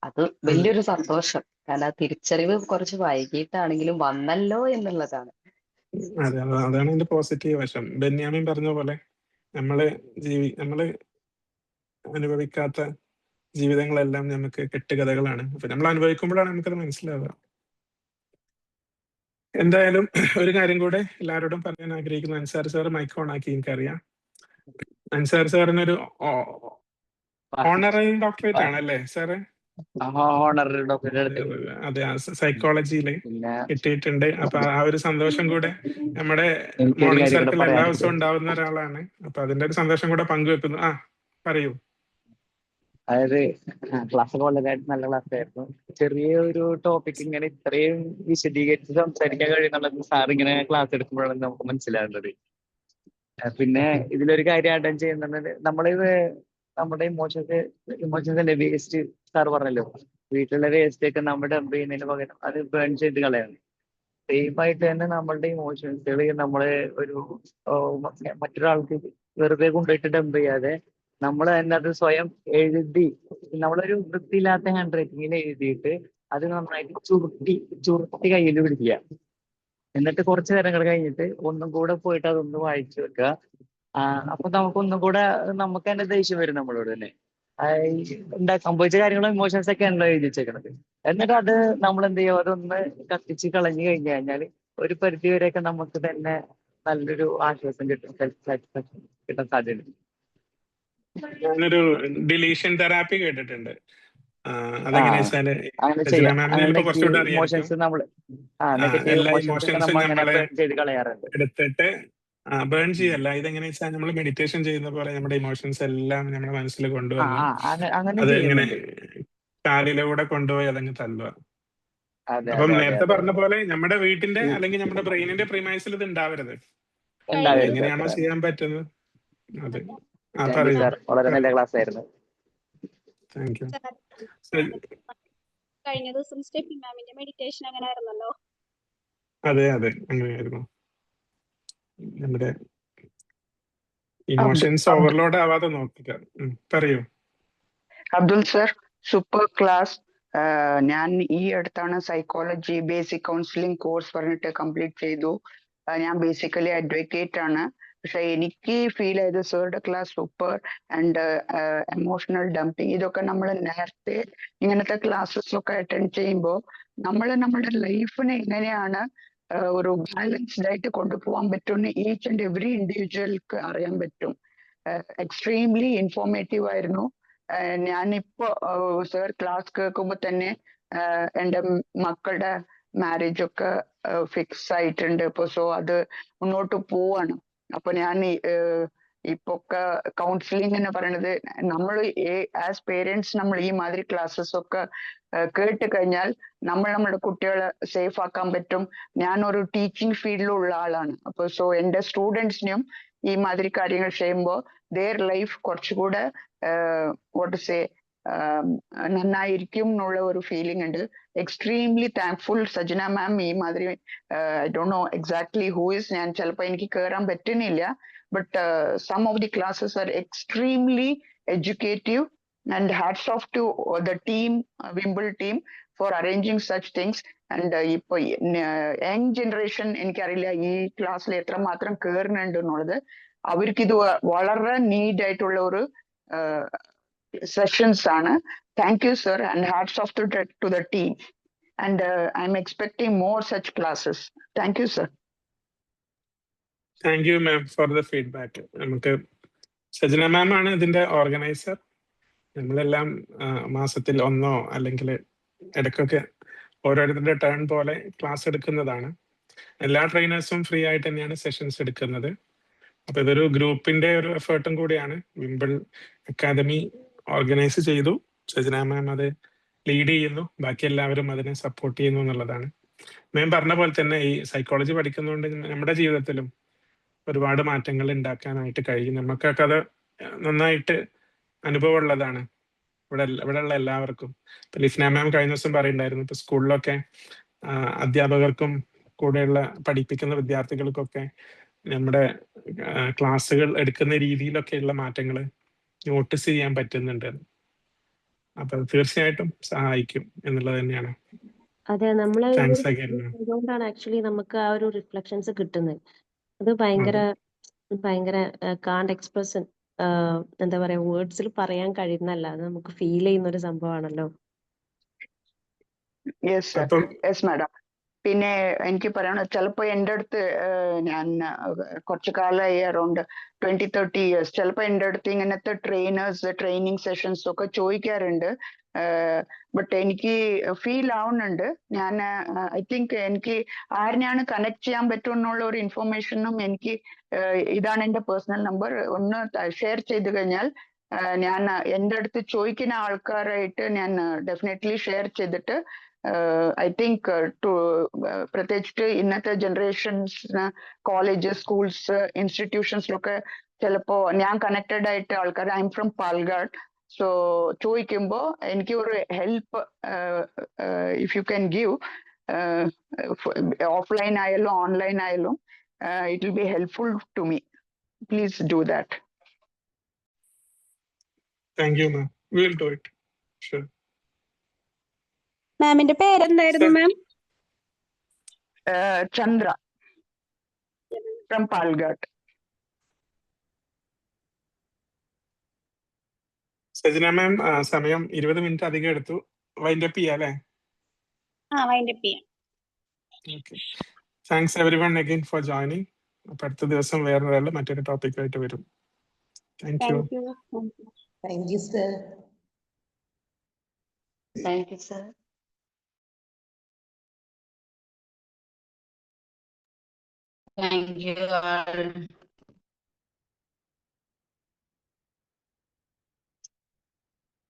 അത് വലിയൊരു സന്തോഷം. കാരണം ആ തിരിച്ചറിവ് കുറച്ച് വൈകിട്ടാണെങ്കിലും വന്നല്ലോ എന്നുള്ളതാണ്. അതെ, അതാണ് എന്റെ പോസിറ്റീവ് വശം. ബെന്യാമിൻ പറഞ്ഞ പോലെ നമ്മള് അനുഭവിക്കാത്ത ജീവിതങ്ങളെല്ലാം നമുക്ക് കെട്ടുകഥകളാണ്. അപ്പൊ നമ്മൾ അനുഭവിക്കുമ്പോഴാണ് നമുക്കത് മനസ്സിലാവുക. എന്തായാലും ഒരു കാര്യം കൂടെ എല്ലാവരോടും പറയാൻ ആഗ്രഹിക്കുന്നു. അൻസാർ സാർ മൈക്ക് ഓൺ ആക്കി, എനിക്കറിയാം. അൻസാർ സാറിനൊരു ഓണററി ഡോക്ടറേറ്റ് ആണല്ലേ സാറ്? അതെ, സൈക്കോളജിയിൽ കിട്ടിയിട്ടുണ്ട്. അപ്പൊ ആ ഒരു സന്തോഷം കൂടെ നമ്മുടെ മോർണിംഗ് സർക്കിൾ എല്ലാ ദിവസവും ഉണ്ടാവുന്ന ഒരാളാണ്. അപ്പൊ അതിന്റെ ഒരു സന്തോഷം കൂടെ പങ്കുവെക്കുന്നു. പറയൂ. അതായത് ക്ലാസ് വളരെ നല്ല ക്ലാസ് ആയിരുന്നു. ചെറിയ ഒരു ടോപ്പിക് ഇങ്ങനെ ഇത്രയും വിശദീകരിച്ച് സംസാരിക്കാൻ കഴിയുന്നുള്ളത് സാർ ഇങ്ങനെ ക്ലാസ് എടുക്കുമ്പോഴാണ് നമുക്ക് മനസ്സിലാകുന്നത്. പിന്നെ ഇതിലൊരു കാര്യം അറ്റൻഡ് ചെയ്യുന്നത് നമ്മുടെ ഇമോഷൻസിന്റെ വേസ്റ്റ് സാർ പറഞ്ഞല്ലോ, വീട്ടിലെ വേസ്റ്റ് ഒക്കെ നമ്മുടെ ഡംപ് ചെയ്യുന്നതിന് പകരം അത് ബേൺ ചെയ്ത് കളയാണ്. സെയിം ആയിട്ട് തന്നെ നമ്മളുടെ ഇമോഷൻസുകൾ നമ്മള് മറ്റൊരാൾക്ക് വെറുതെ കൊണ്ടുപോയിട്ട് ഡംപ് ചെയ്യാതെ നമ്മൾ തന്നെ അത് സ്വയം എഴുതി, നമ്മളൊരു വൃത്തിയില്ലാത്ത ഹാൻഡ് റൈറ്റിങ്ങിൽ എഴുതിയിട്ട് അത് നന്നായിട്ട് ചുരുട്ടി കയ്യിൽ പിടിക്കുക. എന്നിട്ട് കുറച്ച് നേരങ്ങൾ കഴിഞ്ഞിട്ട് ഒന്നും കൂടെ പോയിട്ട് അതൊന്ന് വായിച്ചു വെക്കുക. അപ്പൊ നമുക്കൊന്നും കൂടെ നമുക്ക് തന്നെ ദേഷ്യം വരും നമ്മളോട് തന്നെ. സംഭവിച്ച കാര്യങ്ങളും ഇമോഷൻസ് ഒക്കെ ഉണ്ടോ എഴുതി വെച്ചേക്കണത്. എന്നിട്ട് അത് നമ്മൾ എന്ത് ചെയ്യും, അതൊന്ന് കത്തിച്ച് കളഞ്ഞു കഴിഞ്ഞു കഴിഞ്ഞാൽ ഒരു പരിധി വരെയൊക്കെ നമുക്ക് തന്നെ നല്ലൊരു ആശ്വാസം കിട്ടും, സെൽഫ് സാറ്റിസ്ഫാക്ഷൻ കിട്ടാൻ സാധ്യതയുണ്ട്. ഞാനൊരു ഡിലീഷൻ തെറാപ്പി കേട്ടിട്ടുണ്ട്. അതെങ്ങനെയാ വെച്ചാല് കുറച്ചുകൂടെ അറിയാം. എല്ലാ ഇമോഷൻസും നമ്മള് എടുത്തിട്ട് ബേൺ ചെയ്യല്ല. ഇതെങ്ങനെ വെച്ചാൽ നമ്മൾ മെഡിറ്റേഷൻ ചെയ്യുന്ന പോലെ നമ്മുടെ ഇമോഷൻസ് എല്ലാം നമ്മുടെ മനസ്സിൽ കൊണ്ടുവന്ന് അത് ഇങ്ങനെ കാലിലൂടെ കൊണ്ടുപോയി അതങ്ങ് തള്ളുക. അതെ അപ്പം അതെ അതെ നേരത്തെ അതെ പറഞ്ഞ പോലെ നമ്മുടെ വീട്ടിന്റെ ഉം. അല്ലെങ്കിൽ നമ്മുടെ ബ്രെയിനിന്റെ പ്രിമൈസിൽ ഇത് ഉണ്ടാവരുത്. ഉണ്ടാവരുത് എങ്ങനെയാണോ അത്ര. ചെയ്യാൻ പറ്റുന്നത് അതെ. ആ താങ്ക് യു പറയൂ സാർ, വളരെ നല്ല പറയൂ. ക്ലാസ് ആയിരുന്നു. Thank you. കഴിഞ്ഞ ദിവസം സ്റ്റെഫി മാമിന്റെ മെഡിറ്റേഷൻ അങ്ങനെ ആയിരുന്നല്ലോ. അതെ അതെ അങ്ങനെയായിരുന്നു. നമ്മുടെ ഇമോഷൻസ് ഓവർലോഡ് ആവാതെ നോക്കുക. പറയൂ. Abdul sir, super class. ഞാൻ ഈ അടുത്താണ് സൈക്കോളജി ബേസിക് കൗൺസിലിംഗ് കോഴ്സ് പറഞ്ഞിട്ട് കംപ്ലീറ്റ് ചെയ്തു. ഞാൻ ബേസിക്കലി അഡ്വക്കേറ്റ് ആണ്. പക്ഷെ എനിക്ക് ഫീൽ ചെയ്ത് സാറുടെ class super. And emotional dumping ഇതൊക്കെ നമ്മൾ നേരത്തെ ഇങ്ങനത്തെ ക്ലാസ്സസ് ഒക്കെ അറ്റൻഡ് ചെയ്യുമ്പോൾ നമ്മൾ നമ്മുടെ ലൈഫിനെ എങ്ങനെയാണ് ഒരു ബാലൻസ്ഡ് ആയിട്ട് കൊണ്ടുപോകാൻ പറ്റുമെന്ന് ഈച്ച് ആൻഡ് എവറി ഇൻഡിവിജ്വൽക്ക് അറിയാൻ പറ്റും. എക്സ്ട്രീംലി ഇൻഫോർമേറ്റീവ് ആയിരുന്നു. ഞാനിപ്പോ സർ ക്ലാസ് കേൾക്കുമ്പോ തന്നെ എൻ്റെ മക്കളുടെ മാരേജ് ഒക്കെ ഫിക്സ് ആയിട്ടുണ്ട്. ഇപ്പൊ സോ അത് മുന്നോട്ട് പോവാണ്. അപ്പൊ ഞാൻ ഇപ്പൊ കൗൺസിലിംഗ് എന്ന് പറയുന്നത് നമ്മൾ ആസ് പേരൻസ് നമ്മൾ ഈ മാതിരി ക്ലാസ്സസ് ഒക്കെ കേട്ട് കഴിഞ്ഞാൽ നമ്മൾ നമ്മുടെ കുട്ടികളെ സേഫ് ആക്കാൻ പറ്റും. ഞാനൊരു ടീച്ചിങ് ഫീൽഡിലുള്ള ആളാണ്. അപ്പൊ സോ എൻ്റെ സ്റ്റുഡൻസിനും ഈ മാതിരി കാര്യങ്ങൾ ചെയ്യുമ്പോൾ their ലൈഫ് കുറച്ചുകൂടെ വാട്ട് സേ നന്നായിരിക്കും എന്നുള്ള ഒരു ഫീലിംഗ് ഉണ്ട്. Extremely thankful Sajana ma'am. ഈ മാതിരി I don't know exactly who is, ഞാൻ ചിലപ്പോൾ എനിക്ക് കയറാൻ പറ്റുന്നില്ല. But some of the classes are extremely educative and hats off to the team, വിംബിൾ team, for arranging such things. And ഇപ്പൊ യങ് ജനറേഷൻ എനിക്കറിയില്ല ഈ ക്ലാസ്സിൽ എത്രമാത്രം കയറുന്നുണ്ട് എന്നുള്ളത്. അവർക്ക് ഇത് വളരെ നീഡ് ആയിട്ടുള്ള ഒരു സെഷൻസ് ആണ്. Thank you sir and hats off to the team. And I M expecting more such classes. Thank you sir. Thank you ma'am for the feedback. നമുക്ക് സജന മാം ആണ് ഇതിന്റെ ഓർഗനൈസർ. നമ്മളെല്ലാം മാസത്തിൽ ഒന്നോ അല്ലെങ്കിൽ ഇടയ്ക്കൊക്കെ ഓരോരുത്തരുടെ ടേൺ പോലെ ക്ലാസ് എടുക്കുന്നതാണ്. എല്ലാ ട്രെയിനേഴ്സും ഫ്രീ ആയിട്ട് തന്നെയാണ് സെഷൻസ് എടുക്കുന്നത്. അപ്പൊ ഇതൊരു ഗ്രൂപ്പിന്റെ ഒരു എഫേർട്ടും കൂടിയാണ്. വിംബിൾ അക്കാദമി ഓർഗനൈസ് ചെയ്തു, സജന മാം അത് ലീഡ് ചെയ്യുന്നു, ബാക്കി എല്ലാവരും അതിനെ സപ്പോർട്ട് ചെയ്യുന്നു എന്നുള്ളതാണ്. മാം പറഞ്ഞ പോലെ തന്നെ ഈ സൈക്കോളജി പഠിക്കുന്നതുകൊണ്ട് നമ്മുടെ ജീവിതത്തിലും ഒരുപാട് മാറ്റങ്ങൾ ഉണ്ടാക്കാനായിട്ട് കഴിയും. നമുക്കൊക്കെ അത് നന്നായിട്ട് അനുഭവമുള്ളതാണ് ഇവിടെയുള്ള എല്ലാവർക്കും. ഇപ്പൊ ലിഫ്ന മാം കഴിഞ്ഞ ദിവസം പറയുണ്ടായിരുന്നു, ഇപ്പൊ സ്കൂളിലൊക്കെ അധ്യാപകർക്കും കൂടെയുള്ള പഠിപ്പിക്കുന്ന വിദ്യാർത്ഥികൾക്കൊക്കെ നമ്മുടെ ക്ലാസ്സുകൾ എടുക്കുന്ന രീതിയിലൊക്കെയുള്ള മാറ്റങ്ങൾ നോട്ടീസ് ചെയ്യാൻ പറ്റുന്നുണ്ട്. അപ്പൊ തീർച്ചയായിട്ടും സഹായിക്കും എന്നുള്ളത് തന്നെയാണ്. അതെ, നമ്മളെ താങ്ക്സ് അഗൈൻ. അതുകൊണ്ടാണ് ആക്ച്വലി നമുക്ക് ആ ഒരു റിഫ്ലക്ഷൻസ് കിട്ടുന്നത്. അത് ഭയങ്കര കാണ്ട് എക്സ്പ്രസ്, എന്താ പറയാ, വേർഡ്സിൽ പറയാൻ കഴിയുന്നല്ല, അത് നമുക്ക് ഫീൽ ചെയ്യുന്ന ഒരു സംഭവമാണല്ലോ. യെസ് സർ, അപ്പം യെസ് മാഡം. പിന്നെ എനിക്ക് പറയണം, ചിലപ്പോൾ എൻ്റെ അടുത്ത് ഞാൻ കുറച്ചു കാലമായി, അറൗണ്ട് 20-30 years, ചിലപ്പോൾ എൻ്റെ അടുത്ത് ഇങ്ങനത്തെ ട്രെയിനിങ് സെഷൻസ് ഒക്കെ ചോദിക്കാറുണ്ട്. ബട്ട് എനിക്ക് ഫീൽ ആവുന്നുണ്ട്, ഞാൻ ഐ തിങ്ക് എനിക്ക് ആരിനെയാണ് കണക്ട് ചെയ്യാൻ പറ്റുമെന്നുള്ള ഒരു ഇൻഫർമേഷനും എനിക്ക് ഇതാണ് എൻ്റെ പേഴ്സണൽ നമ്പർ, ഒന്ന് ഷെയർ ചെയ്ത് കഴിഞ്ഞാൽ ഞാൻ എൻ്റെ അടുത്ത് ചോദിക്കുന്ന ആൾക്കാരായിട്ട് ഞാൻ ഡെഫിനറ്റ്ലി ഷെയർ ചെയ്തിട്ട് ഐ തിങ്ക് പ്രത്യേകിച്ചിട്ട് ഇന്നത്തെ ജനറേഷൻസിന് കോളേജസ്, സ്കൂൾസ്, ഇൻസ്റ്റിറ്റ്യൂഷൻസിലൊക്കെ ചിലപ്പോ ഞാൻ കണക്റ്റഡ് ആയിട്ട് ആൾക്കാർ, I am from Palghar, so ചോദിക്കുമ്പോ എനിക്ക് ഒരു help if you can give, offline ആയാലും ഓൺലൈൻ ആയാലും, it will be helpful to me. Please do that. Thank you ma'am, we will do it. Sure. മാമിന്റെ പേരെന്തായിരുന്നു ma'am? Chandra from Palghar. Sajana ma'am, സമയം 20 minute അധികം എടുത്തു. വൈൻഡ് അപ്പ് ചെയ്യാം അല്ലേ? വൈൻഡ് അപ്പ് ചെയ്യാം. Okay, thanks everyone again for joining. അപ്പൊ അടുത്ത ദിവസം വേറൊരാൾ മറ്റൊരു ടോപ്പിക്കായിട്ട് വരും. Thank you. Thank you. Thank you sir. Thank you sir. Thank you all.